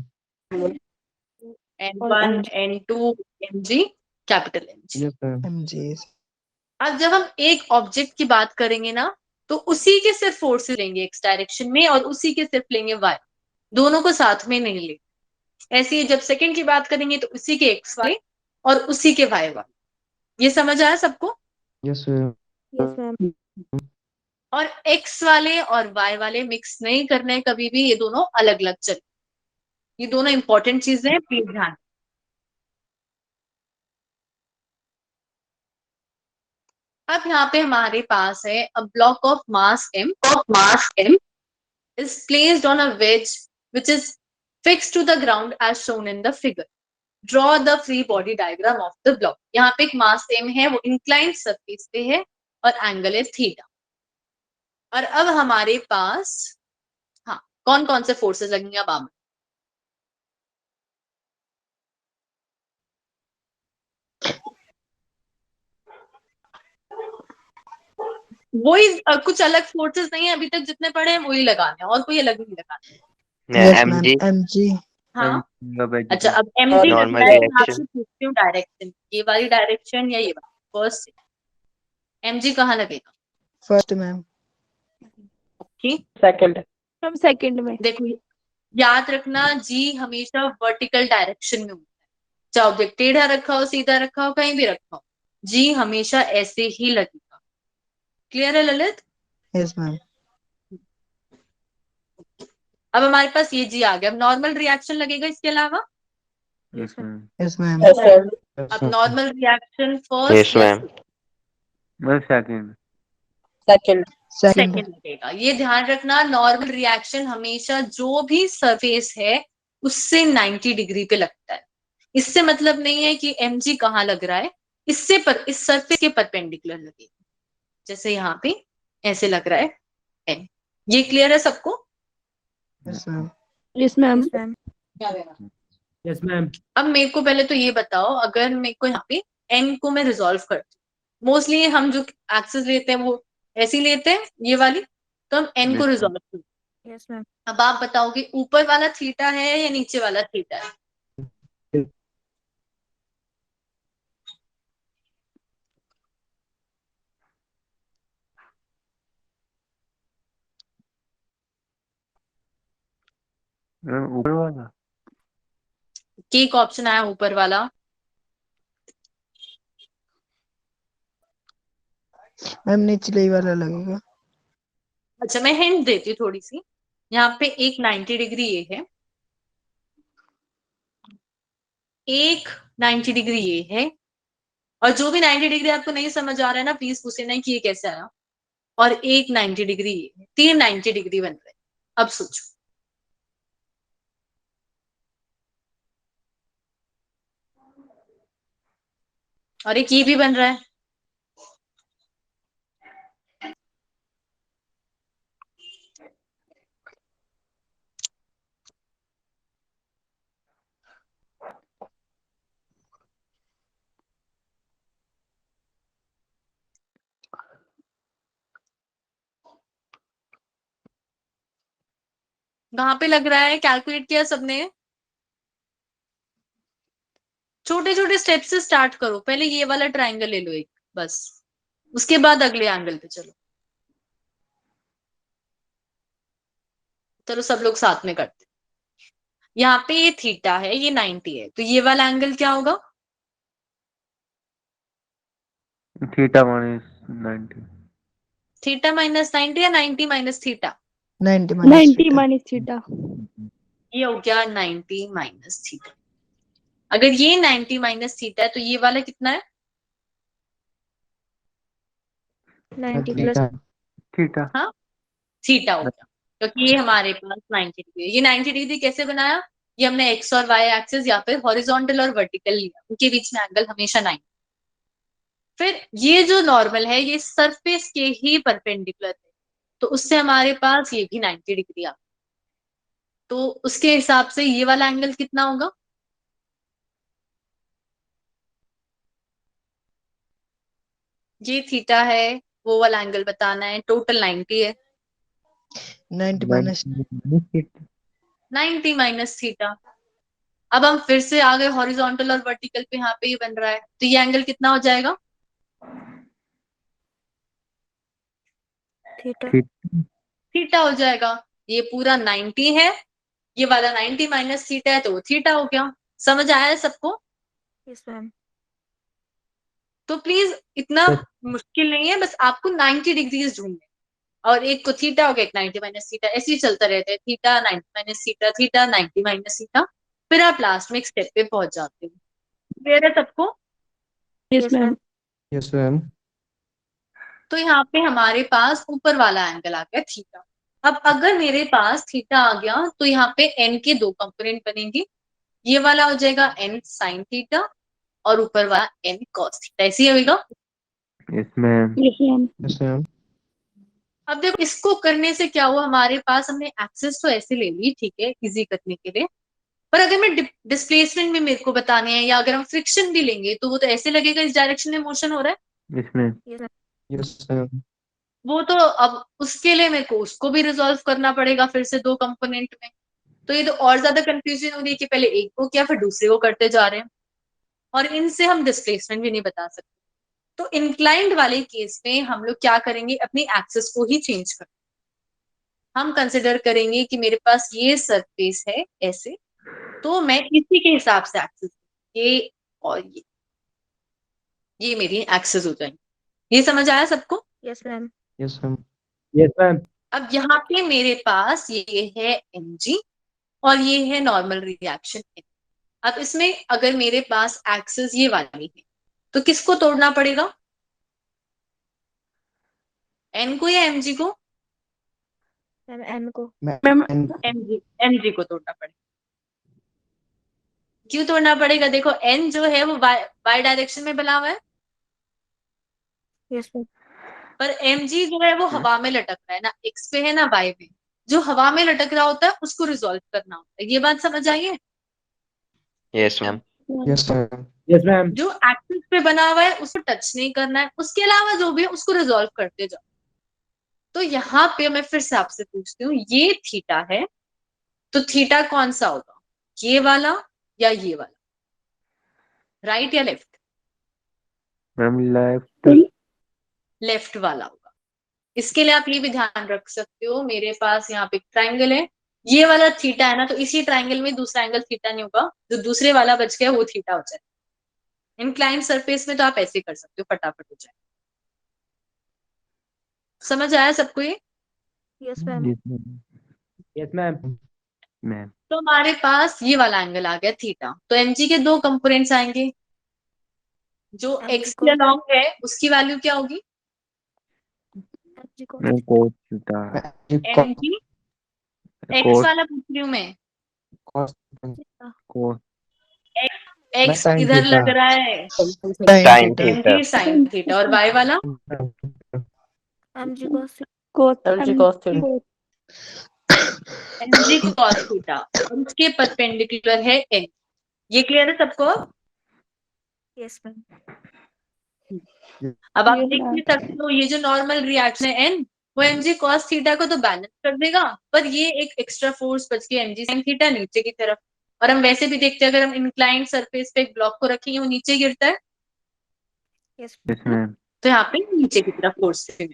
N1 N2 mg capital mg। Yes ma'am. MG. अब जब हम एक ऑब्जेक्ट की बात करेंगे ना तो उसी के सिर्फ फोर्सेस लेंगे एक्स डायरेक्शन में और उसी के सिर्फ लेंगे वाई, दोनों को साथ में नहीं लेंगे। ऐसे ही जब सेकंड की बात करेंगे तो उसी के एक्स वाई और उसी के वाई वाई। ये समझ आया सबको? Yes ma'am. और एक्स वाले और वाई वाले मिक्स नहीं करने कभी भी, ये दोनों अलग अलग चले। ये दोनों इंपॉर्टेंट चीजें हैं, प्लीज ध्यान। अब यहाँ पे हमारे पास है a block of mass m is placed on a wedge which is fixed to the ground as shown in the figure. Draw the free body diagram of the block. यहाँ पे एक मास m है, वो इंक्लाइंड सरफेस पे है और angle है theta. और अब हमारे पास हाँ कौन कौन से फोर्सेस लगेंगे अब आप? वही कुछ अलग फोर्सेस नहीं है, अभी तक जितने पढ़े हैं वही लगाने हैं और कोई अलग नहीं लगाने। mg MG. हाँ अच्छा, अब mg Normal लगता है, मैं direction. आपसे पूछती हूँ डायरेक्शन, ये वाली डायरेक्शन या ये वाली? फर्स्ट mg कहाँ लगेगा? First ma'am. ओके सेकंड में। देखो याद रखना जी हमेशा वर्टिकल डायरेक्शन में होता है, चाहे ऑब्जेक्ट टेढ़ा रखा हो सीधा रखा हो कहीं भी रखा हो, जी हमेशा ऐसे ही लगेगा। क्लियर है ललित? Yes ma'am. अब हमारे पास ये जी आ गया। अब नॉर्मल रिएक्शन लगेगा इसके अलावा। Yes ma'am. Yes ma'am. Yes, ma'am. अब नॉर्मल रिएक्शन Yes, फर्स्ट या ma'am. मैं सेकंड। Second. सेकंड। सेकंड लगेगा। ये ध्यान रखना, नॉर्मल रिएक्शन हमेशा जो भी सरफेस है उससे 90 डिग्री पे लगता है। इससे मतलब नहीं है कि mg कहाँ लग रहा है, इससे पर इस सरफेस के परपेंडिकुलर लगेगा। जैसे यहाँ पे ऐसे लग रहा है m। ये क्लियर है सबको? Yes ma'am. Yes, ma'am. Yes, ma'am. Yes ma'am. अब मेरे को पहले तो ये बताओ, अगर मेरे को यहाँ पे n को मैं रिजोल्व करती हूँ, मोस्टली हम जो एक्सेस लेते हैं वो ऐसी लेते हैं, ये वाली, तो हम n को Yes, रिजोल्व करते हैं। Yes, ma'am. अब आप बताओगे ऊपर वाला थीटा है या नीचे वाला थीटा है? ऊपर वाला। एक ऑप्शन आया ऊपर वाला। मैम निचले ही वाला लगेगा। अच्छा, मैं हिंट देती हूँ थोड़ी सी। यहाँ पे एक 90 डिग्री ये है, एक 90 डिग्री ये है, और जो भी 90 डिग्री आपको नहीं समझ आ रहा है ना, प्लीज पूछे नहीं कि ये कैसे आया। और एक 90 डिग्री ये है, 3 90 डिग्री बन रहे हैं। अब सोचो। और एक ये भी बन रहा है। कहाँ पे लग रहा है? कैलकुलेट किया सबने? छोटे छोटे स्टेप से स्टार्ट करो। पहले ये वाला ट्रायंगल ले लो एक, बस। उसके बाद अगले एंगल पे चलो। चलो सब लोग साथ में करते हैं। यहाँ पे ये थीटा है, ये 90 है, तो ये वाला एंगल क्या होगा? थीटा -90। थीटा -90 या 90 minus theta? 90 minus 90 theta. minus theta. ये हो गया 90 माइनस थीटा। अगर ये 90 माइनस थीटा है तो ये वाला कितना है? 90 plus. थीटा। थीटा। हाँ, थीटा हो गया, क्योंकि ये हमारे पास 90 डिग्री है। ये 90 डिग्री कैसे बनाया? ये हमने एक्स और वाई एक्सिस या फिर हॉरिजॉन्टल और वर्टिकल लिया, उनके बीच में एंगल हमेशा 90। फिर ये जो नॉर्मल है ये सरफेस के ही परपेंडिकुलर है, तो उससे हमारे पास ये भी 90 डिग्री आ। तो उसके हिसाब से ये वाला एंगल कितना होगा? ये थीटा है, वो वाला एंगल बताना है। टोटल 90 है। 90 माइनस 90 माइनस थीटा। अब हम फिर से आ गए हॉरिजॉन्टल और वर्टिकल पे, यहाँ पे ये बन रहा है, तो ये एंगल कितना हो जाएगा? Theta. थीटा हो जाएगा। ये पूरा 90 है, ये वाला 90 माइनस थीटा है, तो वो थीटा हो गया। समझ आया है सबको? Yes, ma'am. तो प्लीज इतना मुश्किल नहीं है, बस आपको 90 डिग्रीज ढूंढने, और एक को थीटा हो गया, एक 90 माइनस थीटा, ऐसे ही चलता रहता है। Theta 90 minus theta, theta 90 minus theta, फिर आप लास्ट में एक स्टेप पे पहुंच जाते हो। क्लियर है सबको? Yes, Yes, ma'am. ma'am. Yes ma'am. तो यहाँ पे हमारे पास ऊपर वाला एंगल आ गया थीटा। अब अगर मेरे पास थीटा आ गया तो यहाँ पे n के दो कंपोनेंट बनेंगे। ये वाला हो जाएगा n साइन थीटा, और ऊपर वाला n कॉस थीटा। ऐसे ही होगा। Yes ma'am. Yes, ma'am. Yes ma'am. अब देखो इसको करने से क्या हुआ, हमारे पास हमने एक्सेस तो ऐसे ले ली, ठीक है, इजी करने के लिए। पर अगर मैं डिस्प्लेसमेंट भी मेरे को बताने हैं, या अगर हम फ्रिक्शन भी लेंगे, तो वो तो ऐसे लगेगा इस डायरेक्शन में मोशन हो रहा है। Yes ma'am. Yes, ma'am. Yes ma'am. वो तो अब उसके लिए मेरे को उसको भी रिजोल्व करना पड़ेगा फिर से दो कंपोनेंट में। तो ये तो और ज्यादा कंफ्यूजन हो रही है कि पहले एक को किया फिर दूसरे को करते जा रहे हैं, और इनसे हम डिस्प्लेसमेंट भी नहीं बता सकते। तो इंक्लाइंड वाले केस में हम लोग क्या करेंगे, अपनी एक्सेस को ही चेंज कर, हम कंसिडर करेंगे कि मेरे पास ये सरफेस है ऐसे, तो मैं इसी के हिसाब से एक्सेस, ये और ये मेरी एक्सेस हो जाएंगे। ये समझ आया सबको? Yes ma'am. Yes, ma'am. Yes ma'am. अब यहाँ पे मेरे पास ये है mg और ये है नॉर्मल रिएक्शन। अब इसमें अगर मेरे पास एक्सिस ये वाली है तो किसको तोड़ना पड़ेगा, n को या mg को? मैम एन को। मैम mg को तोड़ना पड़ेगा। क्यों तोड़ना पड़ेगा? देखो n जो है वो y डायरेक्शन में बना हुआ है, यस मैम। पर mg जो है वो हवा में लटक रहा है, ना x पे है ना y पे। जो हवा में लटक रहा होता है उसको रिजॉल्व करना होता है। ये बात समझ आई है? Yes ma'am. Yes, ma'am. Yes ma'am. जो एक्सिस पे बना हुआ है उसको टच नहीं करना है, उसके अलावा जो भी है उसको रिजॉल्व करते जाओ। तो यहाँ पे मैं फिर से आपसे पूछती हूँ, ये थीटा है तो थीटा कौन सा होगा, ये वाला या ये वाला, राइट या लेफ्ट? Ma'am left. लेफ्ट वाला होगा। इसके लिए आप ये भी ध्यान रख सकते हो, मेरे पास यहाँ पे ट्राइंगल है, ये वाला थीटा है ना, तो इसी ट्राइंगल में दूसरा एंगल थीटा नहीं होगा, जो दूसरे वाला बच गया वो थीटा हो जाए। इंक्लाइंड सरफेस में तो आप ऐसे कर सकते हो, फटाफट हो जाए। समझ आया सबको ये? Yes ma'am. Yes ma'am. Yes ma'am. Ma'am तो हमारे पास ये वाला एंगल आ गया थीटा। तो mg के दो कंपोनेंट्स आएंगे, जो mg x को के अलॉन्ग है उसकी वैल्यू क्या होगी, mg को ma'am cos theta. mg x कोस वाला पूछ रही हूँ मैं, Cos. कोस x sin इधर theta. लग रहा है, sine theta. mg sin theta, और y वाला mg को mg cos theta. mg cos theta, और उसके परपेंडिकुलर है n। ये क्लियर है सबको? Yes ma'am. अब आप देख भी सकते हो ये जो नॉर्मल रिएक्शन है n, वो mg cos थीटा को तो बैलेंस कर देगा, पर ये एक एक्स्ट्रा फोर्स बच गया mg sin थीटा नीचे की तरफ। और हम वैसे भी देखते हैं, अगर हम इंक्लाइंड सरफेस पे एक ब्लॉक को रखेंगे वो नीचे गिरता है, यस यस मैम। तो यहाँ पे नीचे की तरफ फोर्स है।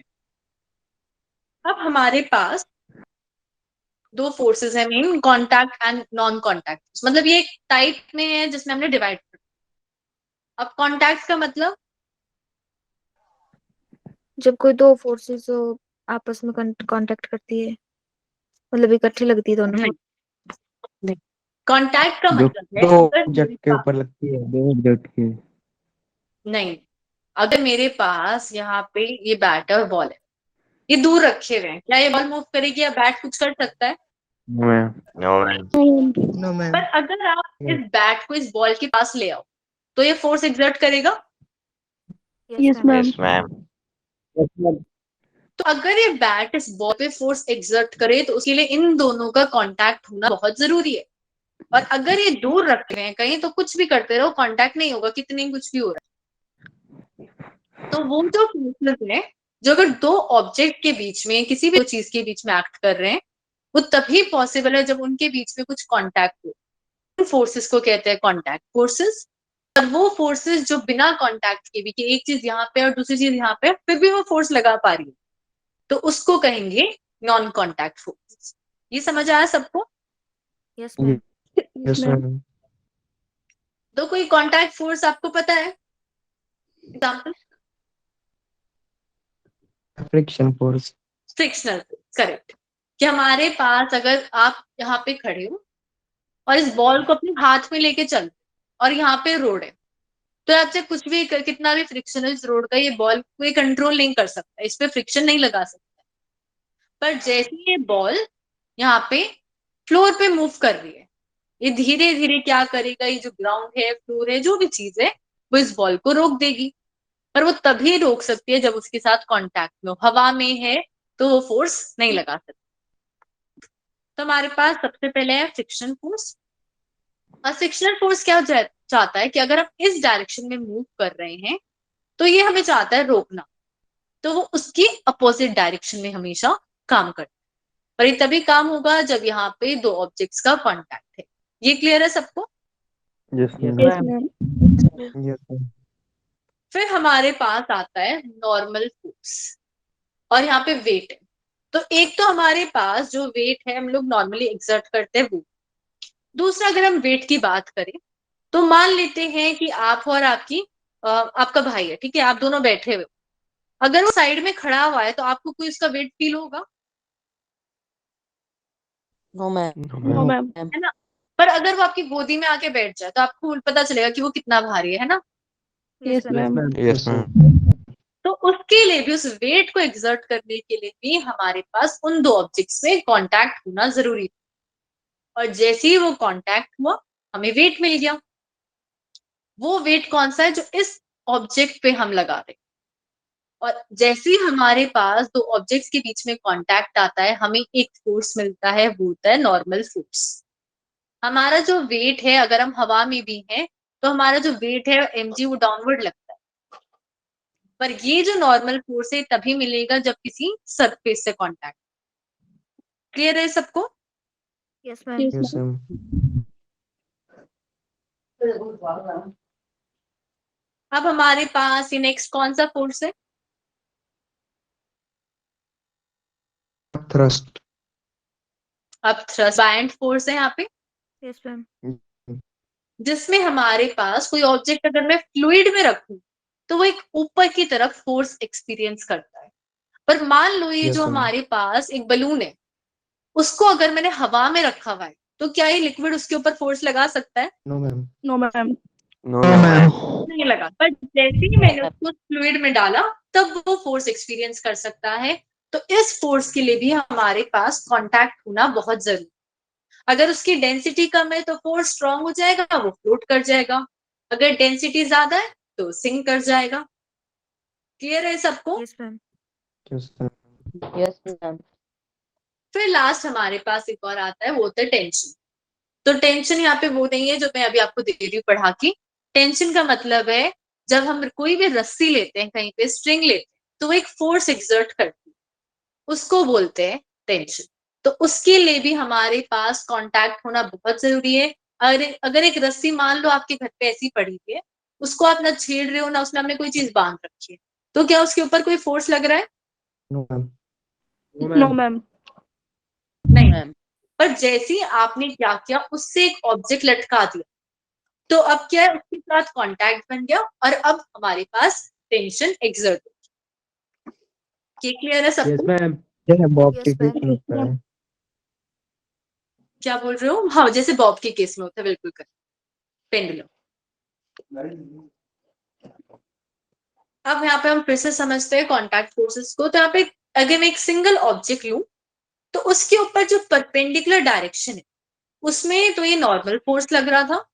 अब हमारे पास दो फोर्सेस है main, contact and non contact. मतलब ये एक टाइप में है जिसमें हमने डिवाइड कर। अब कॉन्टैक्ट का मतलब, जब कोई दो फोर्सेस आपस में कांटेक्ट करती है, मतलब इकट्ठी लगती है दोनों। नहीं, कॉन्टैक्ट का जो मतलब है दो अगर ऑब्जेक्ट मेरे के पास, ऊपर लगती है। दो ऑब्जेक्ट के। नहीं, अगर मेरे पास यहाँ पे ये बैट और बॉल है, ये दूर रखे हुए हैं, क्या ये बॉल मूव करेगी या बैट कुछ कर सकता है? Ma'am no ma'am. No ma'am. पर अगर आप इस बैट को इस बॉल के पास ले आओ तो ये फोर्स एक्सर्ट करेगा। Yes ma'am. Yes ma'am. Yes ma'am. तो अगर ये बैट इस बॉल पे फोर्स एक्सर्ट करे तो उसके लिए इन दोनों का कांटेक्ट होना बहुत जरूरी है। और अगर ये दूर रखते हैं कहीं तो कुछ भी करते रहो, कांटेक्ट नहीं होगा, कितने कुछ भी हो रहा है। तो वो जो फोर्सेस है जो अगर दो ऑब्जेक्ट के बीच में, किसी भी चीज के बीच में एक्ट कर रहे हैं, वो तभी पॉसिबल है जब उनके बीच में कुछ कांटेक्ट हो। उन फोर्सेस को कहते हैं कांटेक्ट फोर्सेस। और वो फोर्सेस जो बिना कांटेक्ट के भी, कि एक चीज यहाँ पे और दूसरी चीज यहाँ पे फिर भी वो फोर्स लगा पा रही है, तो उसको कहेंगे नॉन कांटेक्ट फोर्सेस। ये समझ आया सबको? Yes ma'am. Yes, ma'am. तो कोई कांटेक्ट फोर्स आपको पता है example? Friction force. Frictional force, correct. कि हमारे पास अगर आप यहाँ पे खड़े हो और इस बॉल को अपने हाथ में लेके चल, और यहाँ पे रोड है, तो आपसे कुछ भी कितना भी फ्रिक्शन है इस रोड का, ये बॉल कोई कंट्रोल नहीं कर सकता, इस पे फ्रिक्शन नहीं लगा सकता। पर जैसे ये बॉल यहाँ पे फ्लोर पे मूव कर रही है, ये धीरे धीरे क्या करेगा, ये जो ग्राउंड है, फ्लोर है, जो भी चीज है, वो इस बॉल को रोक देगी। पर वो तभी रोक सकती है जब उसके साथ कांटेक्ट में हो। हवा में है तो वो फोर्स नहीं लगा सकती। तो हमारे पास सबसे पहले है फ्रिक्शन फोर्स। और फ्रिक्शनल फोर्स क्या चाहता है कि अगर हम इस डायरेक्शन में मूव कर रहे हैं तो ये हमें चाहता है रोकना, तो वो उसकी अपोजिट डायरेक्शन में हमेशा काम करता है। और ये तभी काम होगा जब यहाँ पे दो ऑब्जेक्ट्स का कांटेक्ट है। ये क्लियर है सबको? Yes yes ma'am. Ma'am. Yes, ma'am. फिर हमारे पास आता है नॉर्मल फोर्स, और यहाँ पे वेट है। तो एक तो हमारे पास जो वेट है हम लोग नॉर्मली एक्सर्ट करते हैं वो। दूसरा, अगर हम वेट की बात करें तो मान लेते हैं कि आप और आपका भाई है, ठीक है, आप दोनों बैठे हुए हो, अगर वो साइड में खड़ा हुआ है तो आपको कोई उसका वेट फील होगा, नो मैम। No, ma'am. है ना? पर अगर वो आपकी गोदी में आके बैठ जाए तो आपको पता चलेगा कि वो कितना भारी है ना? Yes ma'am. Yes, ma'am. तो उसके लिए भी, उस वेट को एग्जर्ट करने के लिए भी हमारे पास उन दो ऑब्जेक्ट्स में कांटेक्ट होना जरूरी है। और जैसे ही वो कांटेक्ट हुआ हमें वेट मिल गया। वो वेट कौन सा है? जो इस ऑब्जेक्ट पे हम लगा रहे हैं। और जैसे ही हमारे पास दो ऑब्जेक्ट्स के बीच में कांटेक्ट आता है हमें एक फोर्स मिलता है, वो होता है नॉर्मल फोर्स। हमारा जो वेट है, अगर हम हवा में भी हैं तो हमारा जो वेट है mg वो डाउनवर्ड लगता है। पर ये जो नॉर्मल फोर्स है तभी मिलेगा जब किसी सरफेस से कांटेक्ट। क्लियर है सबको? Yes ma'am. Yes, ma'am. अब हमारे पास ये नेक्स्ट कौन सा फोर्स है? Thrust. अब थ्रस्ट बायएंड फोर्स है यहाँ पे, यस मैम। जिसमें हमारे पास कोई ऑब्जेक्ट अगर मैं फ्लूइड में रखूं तो वो एक ऊपर की तरफ फोर्स एक्सपीरियंस करता है। पर मान लो ये Yes, जो ma'am. हमारे पास एक बलून है, उसको अगर मैंने हवा में रखा हुआ है तो क्या ये लिक्विड उसके ऊपर फोर्स लगा सकता है? No, ma'am. No, No, ma'am. ma'am. नहीं लगा। पर जैसे ही मैंने उसको फ्लूइड में डाला तब वो फोर्स एक्सपीरियंस कर सकता है। तो इस फोर्स के लिए भी हमारे पास कांटेक्ट होना बहुत जरूरी। अगर उसकी डेंसिटी कम है तो फोर्स स्ट्रांग हो जाएगा, वो फ्लोट कर जाएगा। अगर डेंसिटी ज्यादा है तो सिंक कर जाएगा। क्लियर है सबको? Yes ma'am. Yes, ma'am. Yes ma'am. फिर लास्ट हमारे पास एक और आता है, वो होता है टेंशन। तो टेंशन यहाँ पे वो नहीं है जो मैं अभी आपको दे रही हूँ पढ़ा के। टेंशन का मतलब है जब हम कोई भी रस्सी लेते हैं, कहीं पे स्ट्रिंग लेते हैं, तो वो एक फोर्स एक्सर्ट करती है, उसको बोलते हैं टेंशन। तो उसके लिए भी हमारे पास कांटेक्ट होना बहुत जरूरी है। अगर एक रस्सी मान लो आपके घर पे ऐसी पड़ी हुई है, उसको आप ना छेड़ रहे हो ना उसमें आपने कोई चीज बांध रखी है, तो क्या उसके ऊपर कोई फोर्स लग रहा है? No, ma'am. No, ma'am. नहीं। मैम। पर जैसे ही आपने क्या किया, उससे एक ऑब्जेक्ट लटका दिया, तो अब क्या है, उसके साथ कांटेक्ट बन गया और अब हमारे पास टेंशन एक्सर्ट हो। ये क्लियर है सबको? ma'am. Yeah, Bob Yes, के ma'am. केस में होता है. क्या बोल रहे हो? हाँ, जैसे बॉब के केस में होता है, बिल्कुल कर पेंडुलम। अब यहाँ पे हम फिर से समझते हैं कांटेक्ट फोर्सेस को। तो यहाँ पे अगर मैं एक सिंगल ऑब्जेक्ट लूं तो उसके ऊपर जो परपेंडिकुलर डायरेक्शन है उसमें तो ये नॉर्मल फोर्स लग रहा था,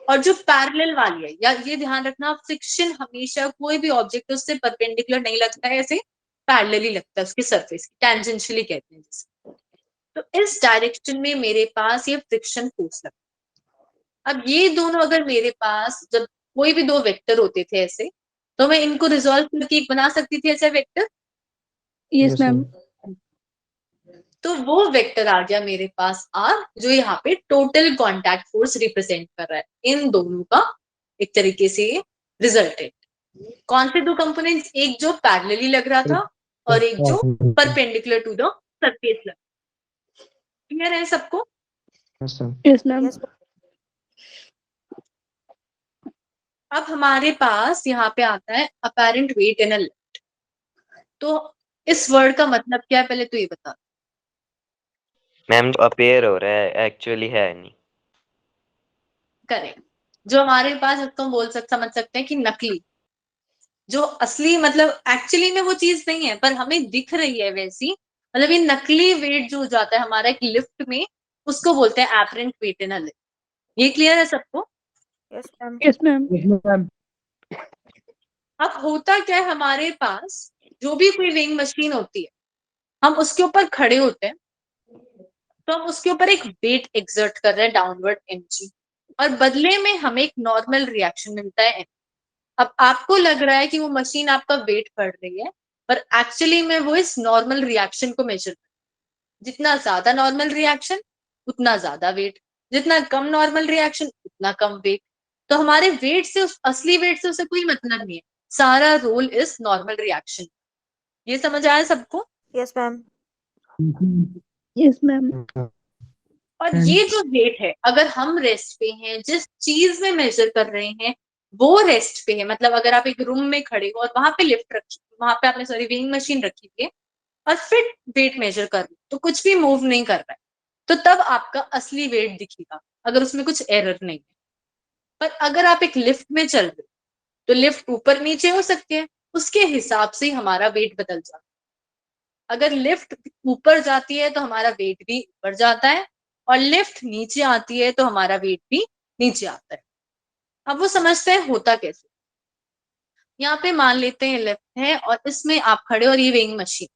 और जो पैरेलल वाली है, या ये ध्यान रखना, फ्रिक्शन हमेशा कोई भी ऑब्जेक्ट उससे परपेंडिकुलर नहीं लगता है, ऐसे पैरेलली लगता है उसकी सरफेस, टेंजेंशियली कहते हैं जिसे। तो इस डायरेक्शन में मेरे पास ये फ्रिक्शन फोर्स लगता है। अब ये दोनों अगर मेरे पास, जब कोई भी दो वेक्टर होते थे ऐसे, तो मैं इनको रिजोल्व करके एक बना सकती थी ऐसे वेक्टर। Yes, ma'am. तो वो वेक्टर आ गया मेरे पास आर, जो यहाँ पे टोटल कांटेक्ट फोर्स रिप्रेजेंट कर रहा है। इन दोनों का एक तरीके से रिजल्टेंट। कौन से दो कंपोनेंट्स? एक जो पैरेलली लग रहा था और एक जो परपेंडिकुलर टू द सरफेस लग। क्लियर है सबको? Yes, ma'am. Yes ma'am. अब हमारे पास यहाँ पे आता है apparent wait in a lift. तो इस वर्ड का मतलब क्या है, पहले तो ये बता। मैम अपेयर हो रहा है, एक्चुअली है नहीं। करें जो हमारे पास, इसको हम समझ सकते हैं कि नकली, जो असली मतलब एक्चुअली में वो चीज नहीं है पर हमें दिख रही है वैसी, मतलब ये नकली वेट जो हो जाता है हमारा एक लिफ्ट में, उसको बोलते हैं apparent wait in a lift. ये क्लियर है सबको? Yes ma'am. Yes, ma'am. अब होता क्या है, हमारे पास जो भी कोई वेइंग मशीन होती है, हम उसके ऊपर खड़े होते हैं तो हम उसके ऊपर एक वेट एक्सर्ट कर रहे हैं, डाउनवर्ड mg, और बदले में हमें एक नॉर्मल रिएक्शन मिलता है। अब आपको लग रहा है कि वो मशीन आपका वेट पढ़ रही है, पर एक्चुअली में वो इस नॉर्मल रिएक्शन को मेजर कर रही है। जितना ज्यादा नॉर्मल रिएक्शन उतना ज्यादा वेट, जितना कम नॉर्मल रिएक्शन उतना कम वेट। तो हमारे वेट से, उस असली वेट से उसे कोई मतलब नहीं है, सारा रोल इस नॉर्मल रिएक्शन। ये समझ आया सबको? Yes ma'am. Yes, ma'am. और ये जो वेट है, अगर हम रेस्ट पे हैं, जिस चीज में मेजर कर रहे हैं वो रेस्ट पे है, मतलब अगर आप एक रूम में खड़े हो और वहां पे लिफ्ट रखी, वहां पे आपने सॉरी वेइंग मशीन रखी है और फिर वेट मेजर कर लो तो कुछ भी मूव नहीं कर रहा है, तो तब आपका असली वेट दिखेगा अगर उसमें कुछ एरर नहीं है। पर अगर आप एक लिफ्ट में चल रहे हो तो लिफ्ट ऊपर नीचे हो सकती है, उसके हिसाब से ही हमारा वेट बदल जाता है। अगर लिफ्ट ऊपर जाती है तो हमारा वेट भी ऊपर जाता है, और लिफ्ट नीचे आती है तो हमारा वेट भी नीचे आता है। अब वो समझते हैं होता कैसे। यहाँ पे मान लेते हैं लिफ्ट है और इसमें आप खड़े हो और ये वेइंग मशीन,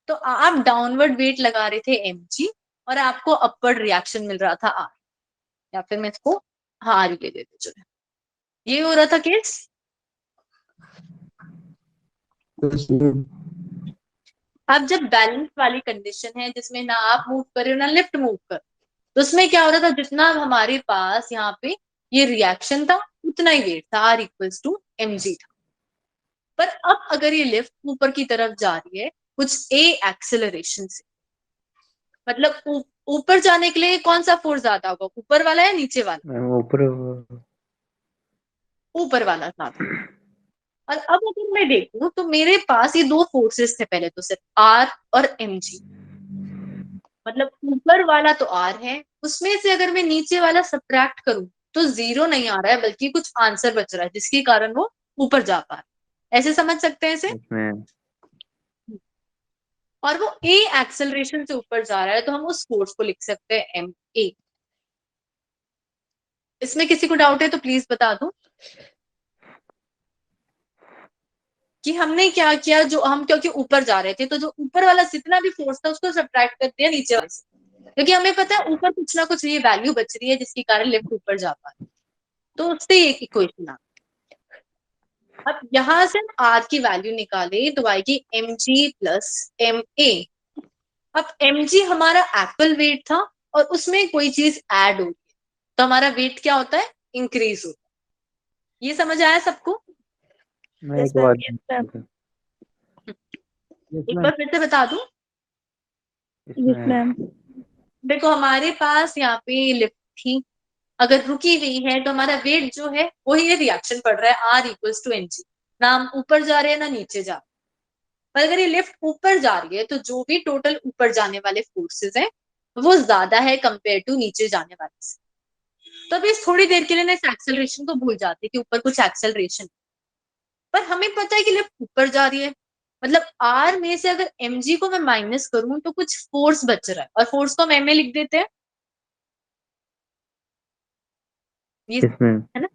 तो आप डाउनवर्ड वेट लगा रहे थे mg और आपको अपवर्ड रिएक्शन मिल रहा था r, या फिर मैं इसको r ही ले देते चलो। ये हो रहा था केस। Yes, ma'am. अब जब बैलेंस वाली कंडीशन है जिसमें ना आप मूव कर रहे हो ना लिफ्ट मूव कर, तो उसमें क्या हो रहा था, जितना हमारे पास यहाँ पे ये रिएक्शन था उतना ही वेट था, r इक्वल्स टू mg था। पर अब अगर ये लिफ्ट ऊपर की तरफ जा रही है कुछ a एक्सेलरेशन से, मतलब ऊपर जाने के लिए कौन सा फोर्स ज्यादा होगा, ऊपर वाला या नीचे वाला? मैम ऊपर ऊपर वाला ज्यादा। और अब अगर मैं देखूं तो मेरे पास ये दो फोर्सेस थे, पहले तो सिर्फ r और mg, मतलब ऊपर वाला तो r है, उसमें से अगर मैं नीचे वाला सब्ट्रैक्ट करूं तो जीरो नहीं आ रहा है बल्कि कुछ आंसर बच रहा है जिसके कारण वो ऊपर जा पा रहा है। ऐसे समझ सकते हैं इसे। मैम और वो a एक्सेलरेशन से ऊपर जा रहा है तो हम उस फोर्स को लिख सकते हैं ma। इसमें किसी को डाउट है तो प्लीज बता दो कि हमने क्या किया। जो हम क्योंकि ऊपर जा रहे थे तो जो ऊपर वाला जितना भी फोर्स था उसको सब्ट्रैक्ट कर दिया नीचे वाले से, क्योंकि हमें पता है ऊपर कुछ ना कुछ ये वैल्यू बच रही है जिसके कारण लिफ्ट ऊपर जा पा रही है, तो उससे एक इक्वेशन आ। अब यहां से आर की वैल्यू निकाले तो आएगी mg प्लस ma। अब mg हमारा एक्चुअल वेट था और उसमें कोई चीज ऐड हो गई तो हमारा वेट क्या होता है, इंक्रीज होता है। ये समझ आया सबको? मैं Yes, एक ma'am. बार Yes, ma'am. एक बार फिर से बता दूं। Yes, इसमें ma'am. देखो हमारे पास यहाँ पे लिफ्ट थी, अगर रुकी हुई है तो हमारा वेट जो है वही रिएक्शन पड़ रहा है r इक्वल्स टू mg, ना हम ऊपर जा रहे हैं ना नीचे जा रहे हैं। पर अगर ये लिफ्ट ऊपर जा रही है तो जो भी टोटल ऊपर जाने वाले फोर्सेस हैं वो ज्यादा है कंपेयर टू नीचे जाने वाले से। तो अभी थोड़ी देर के लिए ना इस एक्सेलरेशन को भूल जाते हैं कि ऊपर कुछ एक्सेलरेशन, पर हमें पता है कि लिफ्ट ऊपर जा रही है, मतलब r में से अगर mg को मैं माइनस करूं तो कुछ फोर्स बच रहा है और फोर्स को हम ma लिख देते हैं। ये इसमें है ना।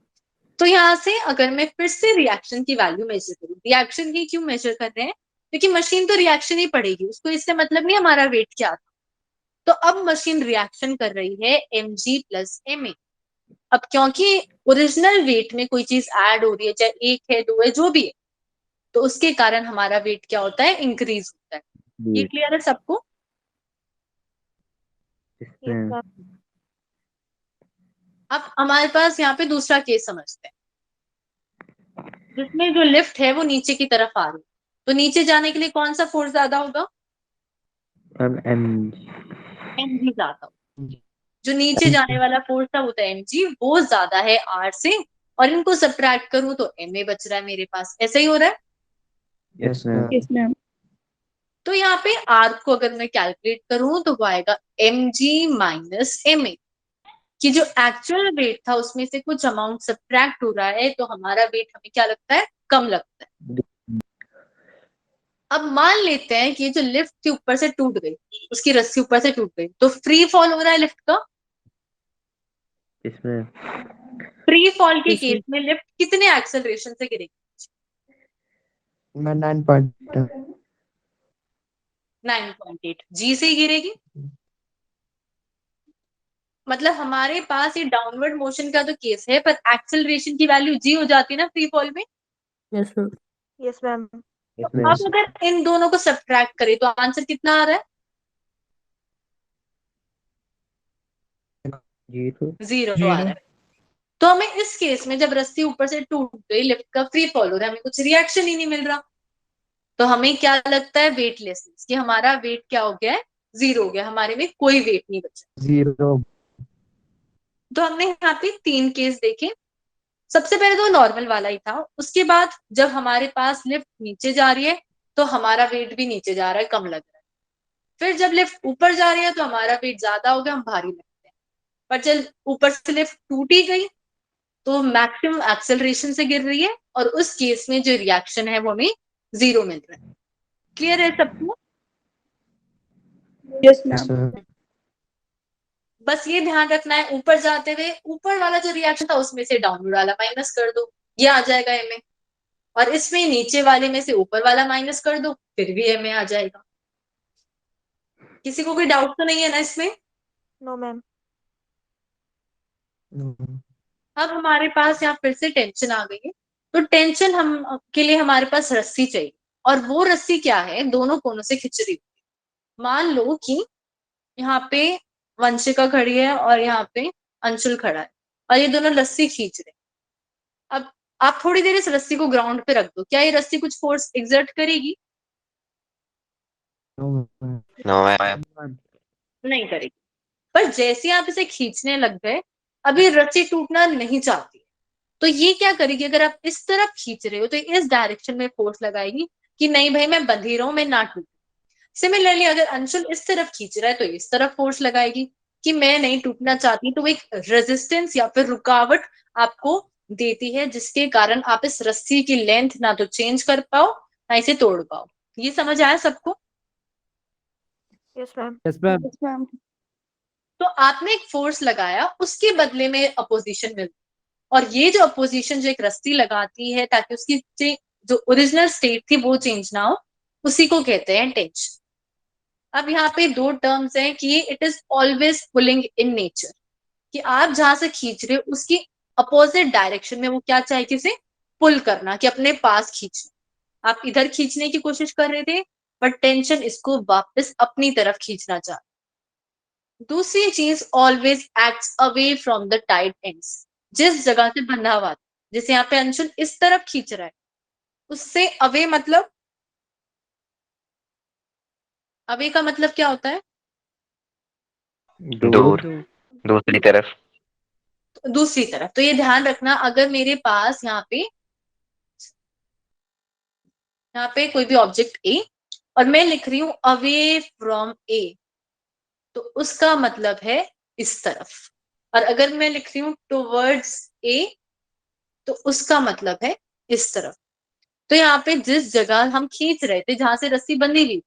तो यहाँ से अगर मैं फिर से रिएक्शन की वैल्यू मेजर करूं, रिएक्शन की क्यों मेजर कर रहे हैं, क्योंकि मशीन तो रिएक्शन ही पड़ेगी, उसको इससे मतलब नहीं हमारा वेट क्या था। तो अब मशीन रिएक्शन कर रही है mg प्लस ma। अब क्योंकि ओरिजिनल वेट में कोई चीज ऐड हो रही है, चाहे एक है दो है जो भी है, तो उसके कारण हमारा वेट क्या होता है, इंक्रीज होता है। ये ये क्लियर है सबको? Yes, इसमें ma'am. अब हमारे पास यहाँ पे दूसरा केस समझते हैं जिसमें जो लिफ्ट है वो नीचे की तरफ आ रही है, तो नीचे जाने के लिए कौन सा फोर्स ज्यादा होगा, मैम एम mg ज्यादा होगा। जो नीचे जाने वाला फोर्स था वो था mg, वो ज्यादा है r से, और इनको सब्ट्रैक्ट करूं तो ma बच रहा है मेरे पास। ऐसा ही हो रहा है। Yes, ma'am. Yes, ma'am. तो यहाँ पे r को अगर मैं कैलकुलेट करूं तो वो आएगा mg माइनस ma, कि जो एक्चुअल वेट था उसमें से कुछ अमाउंट सब्ट्रैक्ट हो रहा है तो हमारा वेट हमें क्या लगता है, कम लगता है। अब मान लेते हैं कि ये जो लिफ्ट के ऊपर से टूट गई, उसकी रस्सी ऊपर से टूट गई, तो फ्री फॉल हो रहा है लिफ्ट का। इसमें फ्री फॉल के इसमें केस में लिफ्ट कितने एक्सेलरेशन से गिरेगी, मैं 9.2. 9.8 जी से ही गिरेगी। मतलब हमारे पास ये डाउनवर्ड मोशन का तो केस है, पर एक्सेलरेशन की वैल्यू जी हो जाती है ना फ्री फॉल में। Yes ma'am. Yes, ma'am. तो इसमें अब अगर इन दोनों को सब्ट्रैक्ट करें तो आंसर कितना आ रहा है, जी तो जीरो आ रहा है। तो हमें इस केस में जब रस्सी ऊपर से टूट गई, लिफ्ट का फ्री फॉल हो रहा है, हमें कुछ रिएक्शन ही नहीं मिल रहा, तो हमें क्या लगता है, वेटलेसनेस, कि हमारा वेट क्या हो गया है, जीरो हो गया, हमारे में कोई वेट नहीं बचा। 0. तो हमने यहाँ पे तीन केस देखे। सबसे पहले तो नॉर्मल वाला ही था, उसके बाद जब हमारे पास लिफ्ट नीचे जा रही है तो हमारा वेट भी नीचे जा रहा है, कम लग रहा है। फिर जब लिफ्ट ऊपर जा रही है तो हमारा वेट ज्यादा हो गया, हम भारी लगते हैं। पर जब ऊपर से लिफ्ट टूटी गई तो मैक्सिमम एक्सेलरेशन से गिर रही है, और उस केस में जो रिएक्शन है वो हमें 0 मिल रहा है। क्लियर है सबको? Yes Yes, ma'am. sir. बस ये ध्यान रखना है, ऊपर जाते हुए ऊपर वाला जो रिएक्शन था उसमें से डाउनवर्ड वाला माइनस कर दो, ये आ जाएगा एमए। और इसमें नीचे वाले में से ऊपर वाला माइनस कर दो, फिर भी एमए आ जाएगा। किसी को कोई डाउट तो नहीं है ना इसमें? No ma'am. No. अब हमारे पास यहाँ फिर से टेंशन आ गई है, तो टेंशन हम के लिए हमारे पास रस्सी चाहिए, और वो रस्सी क्या है, दोनों कोनों से खिंच रही है। मान लो कि यहाँ पे वंशिका खड़ी है और यहाँ पे अंशुल खड़ा है, और ये दोनों रस्सी खींच रहे हैं। अब आप थोड़ी देर इस रस्सी को ग्राउंड पे रख दो, क्या ये रस्सी कुछ फोर्स एक्सर्ट करेगी? No, ma'am. No ma'am. नहीं करेगी। पर जैसे आप इसे खींचने लग गए, अभी रस्सी टूटना नहीं चाहती, तो ये क्या करेगी, अगर आप इस तरफ खींच रहे हो तो इस डायरेक्शन में फोर्स लगाएगी कि नहीं भाई मैं बंधी रहूं, मैं ना टूटूं। सिमिलरली अगर अंशुल इस तरफ खींच रहा है तो इस तरफ फोर्स लगाएगी कि मैं नहीं टूटना चाहती, तो वो एक रेजिस्टेंस या फिर रुकावट आपको देती है, जिसके कारण आप इस रस्सी की लेंथ ना तो चेंज कर पाओ ना इसे तोड़ पाओ। ये समझ आया सबको? Yes ma'am. Yes ma'am. Yes ma'am. तो आपने एक फोर्स लगाया, उसके बदले में अपोजिशन मिलती, और ये जो अपोजिशन जो एक रस्सी लगाती है ताकि उसकी जो ओरिजिनल स्टेट थी वो चेंज ना हो, उसी को कहते हैं टेंशन। अब यहाँ पे दो टर्म्स हैं कि it is always pulling in nature, कि आप जहां से खींच रहे हो उसकी अपोजिट डायरेक्शन में वो क्या चाहिए, किसे पुल करना, कि अपने पास खींचना। आप इधर खींचने की कोशिश कर रहे थे, बट टेंशन इसको वापस अपनी तरफ खींचना चाहती। दूसरी चीज, always acts away from the tight ends, जिस जगह से बंधा हुआ था, जैसे यहाँ पे अंशुल इस तरफ खींच रहा है, उससे अवे मतलब, अवे का मतलब क्या होता है? दूर, दूसरी तरफ। दूसरी तरफ। तो ये ध्यान रखना, अगर मेरे पास यहाँ पे कोई भी ऑब्जेक्ट ए और मैं लिख रही हूं अवे फ्रॉम ए, तो उसका मतलब है इस तरफ। और अगर मैं लिख रही हूं टुवर्ड्स ए, तो उसका मतलब है इस तरफ। तो यहाँ पे जिस जगह हम खींच रहे थे, जहां से रस्सी बंधी हुई,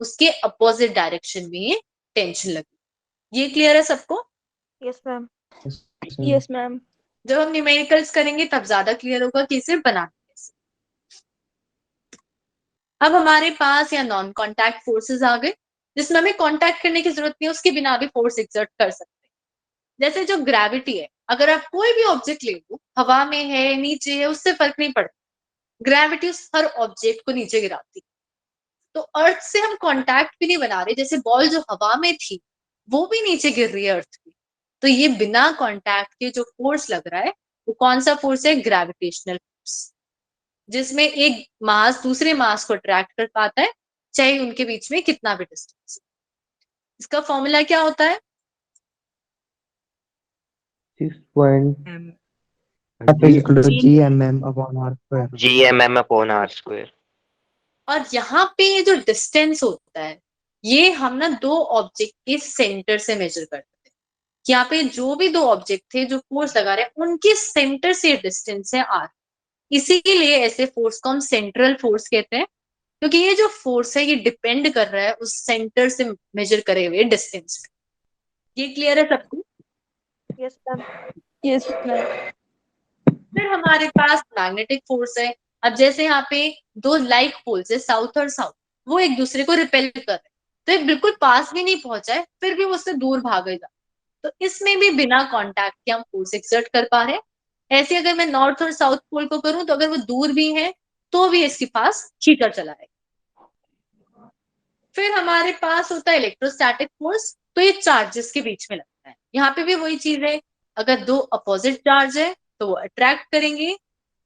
उसके अपोजिट डायरेक्शन में ये टेंशन लगी। ये क्लियर है सबको? Yes ma'am. Yes, sir. Yes ma'am. जब हम न्यूमेरिकल्स करेंगे तब ज्यादा क्लियर होगा कि इसे बनाना कैसे। अब हमारे पास यहाँ नॉन कॉन्टैक्ट फोर्सेस आ गए, जिसमें हमें कॉन्टैक्ट करने की जरूरत नहीं है, उसके बिना भी फोर्स एक्सर्ट कर सकते हैं। जैसे जो ग्रेविटी है, अगर आप कोई भी ऑब्जेक्ट ले लो, हवा में है नीचे है उससे फर्क नहीं पड़ता, ग्रेविटी उस हर ऑब्जेक्ट को नीचे गिराती। तो अर्थ से हम कॉन्टैक्ट भी नहीं बना रहे, जैसे बॉल जो हवा में थी वो भी नीचे गिर रही है अर्थ की। तो ये बिना कॉन्टैक्ट के जो फोर्स लग रहा है वो कौन सा फोर्स है? ग्रेविटेशनल फोर्स, जिसमें एक मास दूसरे मास को अट्रैक्ट कर पाता है, चाहे उनके बीच में कितना भी डिस्टेंस। इसका फॉर्मूला क्या होता है? 6.30 Equal to GMM upon R square. GMM upon R square. और यहाँ पे ये जो डिस्टेंस होता है, ये हम ना दो ऑब्जेक्ट के सेंटर से मेजर करते हैं। यहाँ पे जो भी दो ऑब्जेक्ट थे जो फोर्स लगा रहे हैं, उनके सेंटर से डिस्टेंस है r। इसीलिए ऐसे फोर्स को हम सेंट्रल फोर्स कहते हैं, क्योंकि ये जो फोर्स है ये डिपेंड कर रहा है उस सेंटर से मेजर करे हुए डिस्टेंस पे। ये क्लियर है सबको? Yes ma'am. Yes ma'am. फिर हमारे पास मैग्नेटिक फोर्स है। अब जैसे यहाँ पे दो लाइक पोल्स है, साउथ और साउथ, वो एक दूसरे को रिपेल कर रहे हैं, तो एक बिल्कुल पास भी नहीं पहुंचा है फिर भी वो उससे दूर भागेगा। तो इसमें भी बिना कांटेक्ट के हम फोर्स एक्सर्ट कर पा रहे हैं। ऐसे अगर मैं नॉर्थ और साउथ पोल को करूं, तो अगर वो दूर भी है तो भी इसके पास खींचा चला है। फिर हमारे पास होता है इलेक्ट्रोस्टैटिक फोर्स, तो ये चार्जेस के बीच में लगता है। यहाँ पे भी वही चीज है, अगर दो अपोजिट चार्ज है तो वो अट्रैक्ट करेंगे,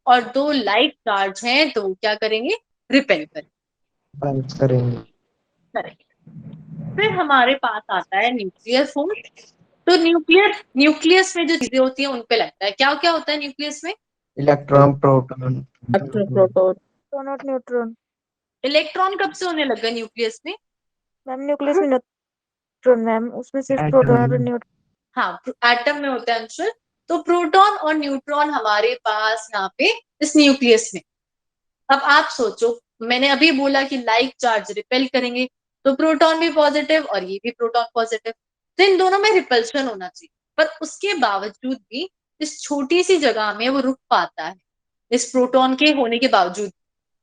और दो लाइक चार्ज हैं तो वो क्या करेंगे? रिपेल Balance करेंगे. करेंगे। फिर हमारे पास आता है न्यूक्लियर फोर्स। तो न्यूक्लियस में जो चीजें होती है उन पे लगता है। क्या क्या होता है न्यूक्लियस में? इलेक्ट्रॉन प्रोटॉन प्रोटॉन प्रोटॉन और न्यूट्रॉन। इलेक्ट्रॉन कब से होने लगा न्यूक्लियस में? मैम न्यूक्लियस में न्यूट्रॉन मैम, उसमें सिर्फ प्रोटॉन और न्यूट्रॉन। हाँ, एटम में होता है अंशुल। तो प्रोटॉन और न्यूट्रॉन हमारे पास यहाँ पे इस न्यूक्लियस में। अब आप सोचो, मैंने अभी बोला कि लाइक चार्ज रिपेल करेंगे, तो प्रोटॉन भी पॉजिटिव और ये भी प्रोटॉन पॉजिटिव, तो इन दोनों में रिपल्शन होना चाहिए। पर उसके बावजूद भी इस छोटी सी जगह में वो रुक पाता है, इस प्रोटॉन के होने के बावजूद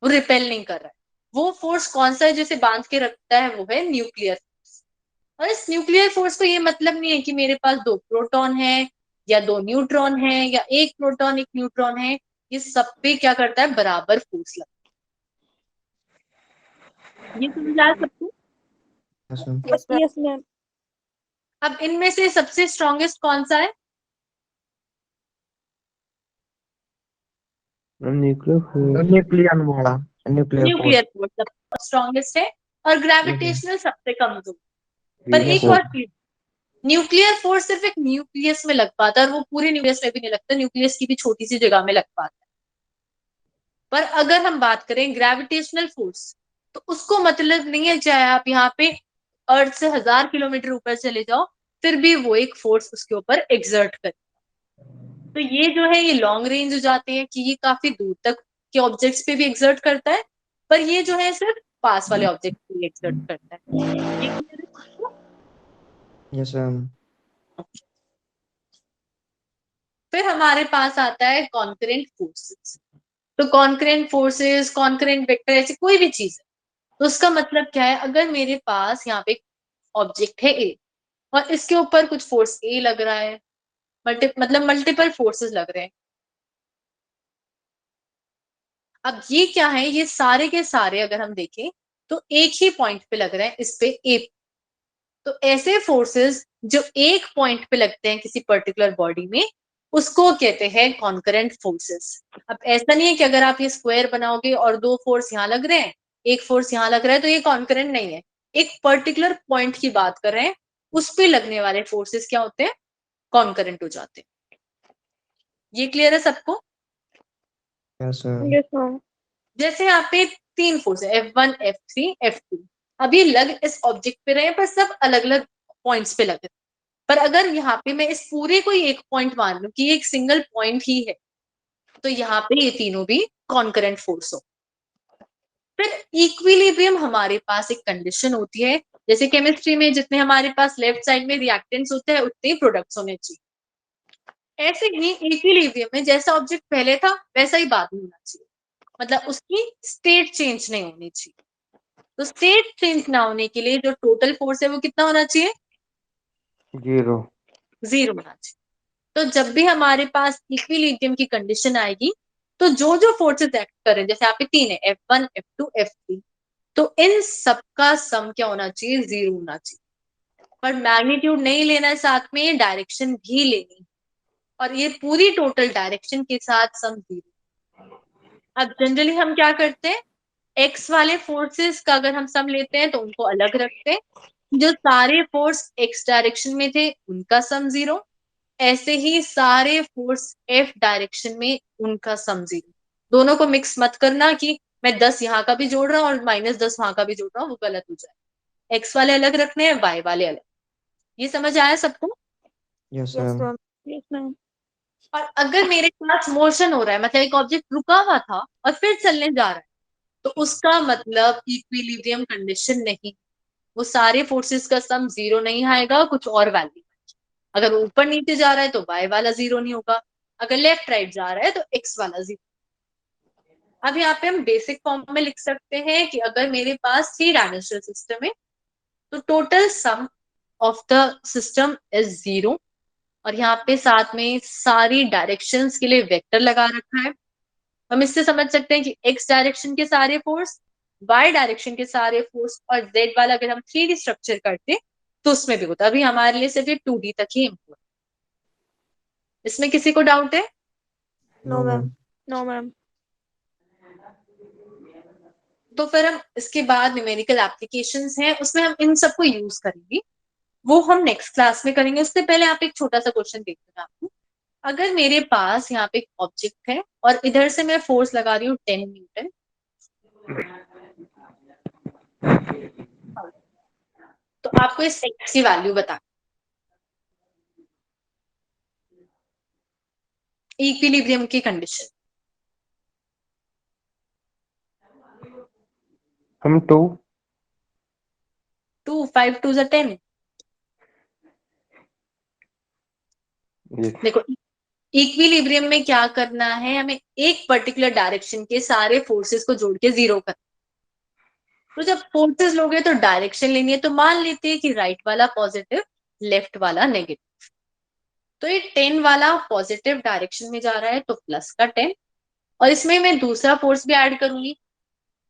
वो रिपेल नहीं कर रहा है। वो फोर्स कौन सा है जिसे बांध के रखता है? वो है न्यूक्लियर फोर्स। और इस न्यूक्लियर फोर्स को ये मतलब नहीं है कि मेरे पास 2 प्रोटॉन है या 2 न्यूट्रॉन है या 1 प्रोटॉन 1 न्यूट्रॉन है। ये सब पे क्या करता है? बराबर फोर्स लगता है। ये समझ आया सबको? Yes ma'am. यस मैम अब इनमें से सबसे स्ट्रॉन्गेस्ट कौन सा है? न्यूक्लियन वाला न्यूक्लियर फोर्स न्यूक्लियर फोर्स सबसे स्ट्रॉन्गेस्ट है और ग्रेविटेशनल सबसे कमजोर। पर वीनस एक और चीज, न्यूक्लियर फोर्स सिर्फ एक न्यूक्लियस में लग पाता है और वो पूरे न्यूक्लियस में भी नहीं लगता, न्यूक्लियस की भी छोटी सी जगह में लग पाता है। पर अगर हम बात करें ग्रेविटेशनल फोर्स, तो उसको मतलब नहीं है चाहे आप यहाँ पे अर्थ से 1000 किलोमीटर ऊपर चले जाओ, फिर भी वो एक फोर्स उसके ऊपर एक्सर्ट करे। तो ये जो है ये लॉन्ग रेंज हो जाते हैं कि ये काफी दूर तक के ऑब्जेक्ट्स पे भी एक्सर्ट करता है, पर ये जो है सिर्फ पास वाले ऑब्जेक्ट पे एक्सर्ट करता है। ये clear है सबको? यस मैम फिर हमारे पास आता है कॉन्करेंट फोर्सेस। तो कॉन्करेंट फोर्सेस, कॉन्करेंट वेक्टर, ऐसी कोई भी चीज है, तो उसका मतलब क्या है? अगर मेरे पास यहाँ पे ऑब्जेक्ट है ए और इसके ऊपर कुछ फोर्स ए लग रहा है, मतलब मल्टीपल फोर्सेस लग रहे हैं। अब ये क्या है? ये सारे के सारे अगर हम देखें तो एक ही पॉइंट पे लग रहे हैं, इस पे ए। तो ऐसे फोर्सेस जो एक पॉइंट पे लगते हैं किसी पर्टिकुलर बॉडी में, उसको कहते हैं कॉन्करेंट फोर्सेस। अब ऐसा नहीं है कि अगर आप ये स्क्वायर बनाओगे और 2 फोर्स यहाँ लग रहे हैं, एक फोर्स यहाँ लग रहा है, तो ये कॉन्करेंट नहीं है। एक पर्टिकुलर पॉइंट की बात कर रहे हैं, उस पे लगने वाले फोर्सेस क्या होते हैं? कॉन्करेंट हो जाते हैं। ये क्लियर है सबको? Yes ma'am yes ma'am. जैसे यहाँ पे 3 फोर्स है, F1 F3 F2। अब ये लग इस ऑब्जेक्ट पे रहे हैं, पर सब अलग अलग पॉइंट्स पे लगे। पर अगर यहाँ पे मैं इस पूरे को ही एक पॉइंट मान लूं कि ये एक सिंगल पॉइंट ही है, तो यहाँ पे ये तीनों भी कॉन्करेंट फोर्स हो। फिर इक्विलिब्रियम हमारे पास एक कंडीशन होती है, जैसे केमिस्ट्री में जितने हमारे पास लेफ्ट साइड में रिएक्टेंट्स होते हैं उतने ही प्रोडक्ट्स होने चाहिए। ऐसे ही इक्विलिब्रियम में जैसा ऑब्जेक्ट पहले था वैसा ही बाद में होना चाहिए, मतलब उसकी स्टेट चेंज नहीं होनी चाहिए। तो स्टेट चेंज ना होने के लिए जो टोटल फोर्स है वो कितना होना चाहिए? 0। 0 होना चाहिए। तो जब भी हमारे पास इक्विलिब्रियम की कंडीशन आएगी, तो जो जो फोर्सेस एक्ट कर रहे हैं, जैसे यहाँ पे 3 है, F1 F2 F3, तो इन सबका सम क्या होना चाहिए? 0 होना चाहिए। पर मैग्नीट्यूड नहीं लेना है, साथ में डायरेक्शन भी लेनी है, और ये पूरी टोटल डायरेक्शन के साथ सम 0। अब जनरली हम क्या करते हैं, एक्स वाले फोर्सेस का अगर हम सम लेते हैं तो उनको अलग रखते हैं, जो सारे फोर्स एक्स डायरेक्शन में थे उनका सम 0, ऐसे ही सारे फोर्स एफ डायरेक्शन में उनका सम 0। दोनों को मिक्स मत करना कि मैं 10 यहाँ का भी जोड़ रहा हूँ और -10 वहां का भी जोड़ रहा हूँ, वो गलत हो जाए। एक्स वाले अलग रखने हैं, वाई वाले अलग। ये समझ आया सबको? Yes yes ma'am ma'am. Yes ma'am और अगर मेरे पास मोशन हो रहा है, मतलब एक ऑब्जेक्ट रुका हुआ था और फिर चलने जा रहा है, तो उसका मतलब इक्विलिब्रियम कंडीशन नहीं, वो सारे फोर्सेस का सम 0 नहीं आएगा, कुछ और वैल्यू। अगर वो ऊपर नीचे जा रहा है तो वाई वाला 0 नहीं होगा, अगर लेफ्ट राइट जा रहा है तो एक्स वाला 0। अब यहाँ पे हम बेसिक फॉर्म में लिख सकते हैं कि अगर मेरे पास 3 डायमेंशनल सिस्टम है, तो total sum of the system is 0, और यहाँ पे साथ में सारी डायरेक्शंस के लिए वेक्टर लगा रखा है। हम इससे समझ सकते हैं कि एक्स डायरेक्शन के सारे फोर्स, वाई डायरेक्शन के सारे फोर्स और जेड वाला अगर हम 3D स्ट्रक्चर करते तो उसमें भी होता। अभी हमारे लिए सिर्फ ये 2D तक ही इम्पोर्टेंट। इसमें किसी को डाउट है? No ma'am. No ma'am. तो फिर हम इसके बाद न्यूमेरिकल एप्लीकेशंस हैं, उसमें हम इन सबको यूज करेंगे, वो हम नेक्स्ट क्लास में करेंगे। उससे पहले आप एक छोटा सा क्वेश्चन देखते हैं आपको अगर मेरे पास यहाँ पे एक ऑब्जेक्ट है और इधर से मैं फोर्स लगा रही हूँ 10 न्यूटन, तो आपको इस एक्स की वैल्यू बता, इक्विलिब्रियम की कंडीशन। हम 2 2 5 2 10। yes देखो इक्विलिब्रियम में क्या करना है, हमें एक पर्टिकुलर डायरेक्शन के सारे फोर्सेस को जोड़ के जीरो करना। तो जब फोर्सेस लोगे तो डायरेक्शन लेनी है, तो मान लेते हैं कि राइट वाला पॉजिटिव, लेफ्ट वाला नेगेटिव। तो ये 10 वाला पॉजिटिव डायरेक्शन में जा रहा है तो प्लस का 10, और इसमें मैं दूसरा फोर्स भी ऐड करूंगी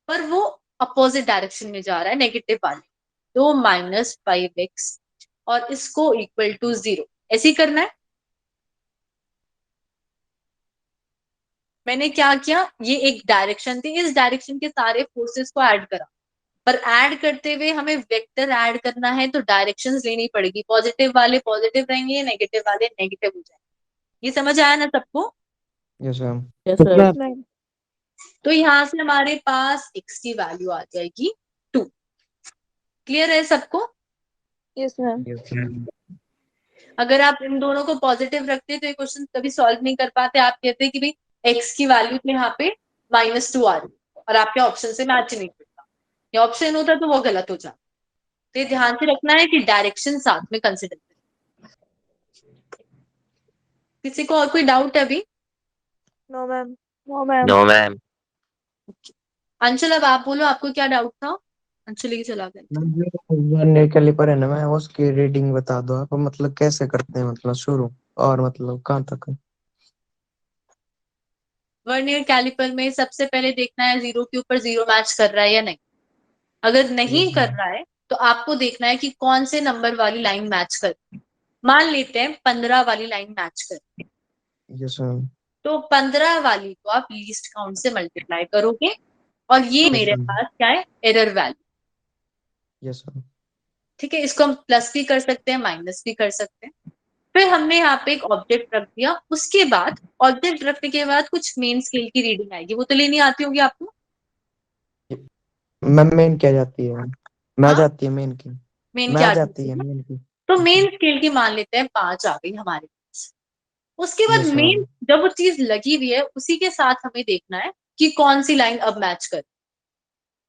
पर वो अपोजिट डायरेक्शन में जा रहा है, नेगेटिव वाले, तो -5x और इसको इक्वल टू 0 ऐसे ही करना है। मैंने क्या किया, ये एक डायरेक्शन थी, इस डायरेक्शन के सारे फोर्सेस को ऐड करा, पर ऐड करते हुए हमें वेक्टर ऐड करना है तो डायरेक्शंस लेनी पड़ेगी, पॉजिटिव वाले पॉजिटिव रहेंगे, नेगेटिव वाले नेगेटिव हो जाएंगे। ये समझ आया ना सबको? Yes ma'am. Yes ma'am. Yes ma'am. तो यहां से हमारे पास x की वैल्यू आ जाएगी 2। क्लियर है सबको? Yes ma'am. Yes ma'am. अगर आप इन दोनों को पॉजिटिव रखते तो ये क्वेश्चन कभी सॉल्व नहीं कर पाते। आप कहते कि भाई x की वैल्यू तो यहाँ पे -2 आ रही और आपके ऑप्शन से मैच नहीं करता, ये ऑप्शन होता तो वो गलत हो जाता। तो ये ध्यान से रखना है कि डायरेक्शन साथ में कंसिडर करें। किसी को और कोई डाउट है अभी? No ma'am. No ma'am. No ma'am. Anshul अब आप बोलो, आपको क्या डाउट था? अंशुल ही चला गया। मैम जो वर्नियर कैलिपर है ना मैं उसकी रीडिंग बता दो आप, मतलब कैसे करते हैं, मतलब शुरू और मतलब कहाँ तक है? वर्नियर कैलिपर में सबसे पहले देखना है जीरो के ऊपर जीरो मैच कर रहा है या नहीं। अगर नहीं यस कर मैम। रहा है तो आपको देखना है कि कौन से नंबर वाली लाइन मैच कर। मान लेते हैं 15 वाली लाइन मैच कर, यस मैम। तो 15 वाली को आप लीस्ट काउंट से मल्टीप्लाई करोगे और ये यस मेरे मैम। पास क्या है, एरर वैल्यू। Yes ma'am. ठीक है, इसको हम प्लस भी कर सकते हैं, माइनस भी कर सकते हैं। फिर हमने यहाँ पे एक ऑब्जेक्ट रख दिया, उसके बाद ऑब्जेक्ट रखने के बाद कुछ मेन स्केल की रीडिंग आएगी, वो तो लेनी आती होगी आपको। मैम मेन क्या जाती है मैम? मैं हाँ, जाती है मेन की। मेन मैं क्या जाती आती है है? मेन की। तो मेन स्केल की मान लेते हैं 5 आ गई हमारे पास। उसके बाद यस मेन मैम। जब वो चीज लगी हुई है उसी के साथ हमें देखना है कि कौन सी लाइन अब मैच कर।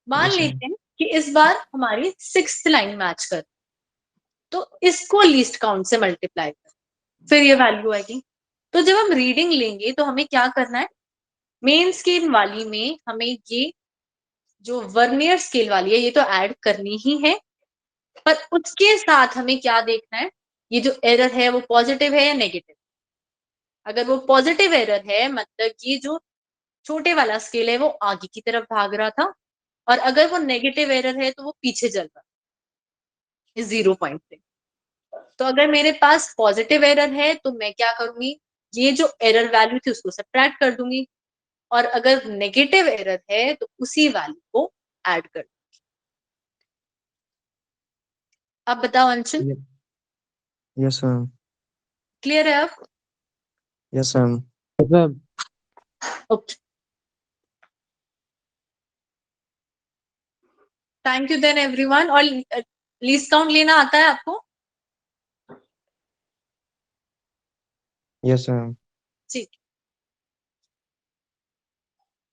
मान यस मैम। लेते हैं कि इस बार हमारी 6th लाइन मैच कर, तो इसको लीस्ट काउंट से मल्टीप्लाई कर, फिर ये वैल्यू आएगी। तो जब हम रीडिंग लेंगे तो हमें क्या करना है, मेन स्केल वाली में हमें ये जो वर्नियर स्केल वाली है ये तो ऐड करनी ही है, पर उसके साथ हमें क्या देखना है, ये जो एरर है वो पॉजिटिव है या नेगेटिव। अगर वो पॉजिटिव एरर है मतलब ये जो छोटे वाला स्केल है वो आगे की तरफ भाग रहा था, और अगर वो नेगेटिव एरर है तो वो पीछे चल रहा है 0 पॉइंट पे। तो अगर मेरे पास पॉजिटिव एरर है तो मैं क्या करूंगी, ये जो एरर वैल्यू थी उसको सब्ट्रैक्ट कर दूंगी, और अगर नेगेटिव एरर है तो उसी वैल्यू को ऐड कर। अब बताओ अंशुल, यस मैम। क्लियर है अब? Yes ma'am. Okay, thank you then everyone. और लीस्ट काउंट लेना आता है आपको? Yes ma'am. ठीक।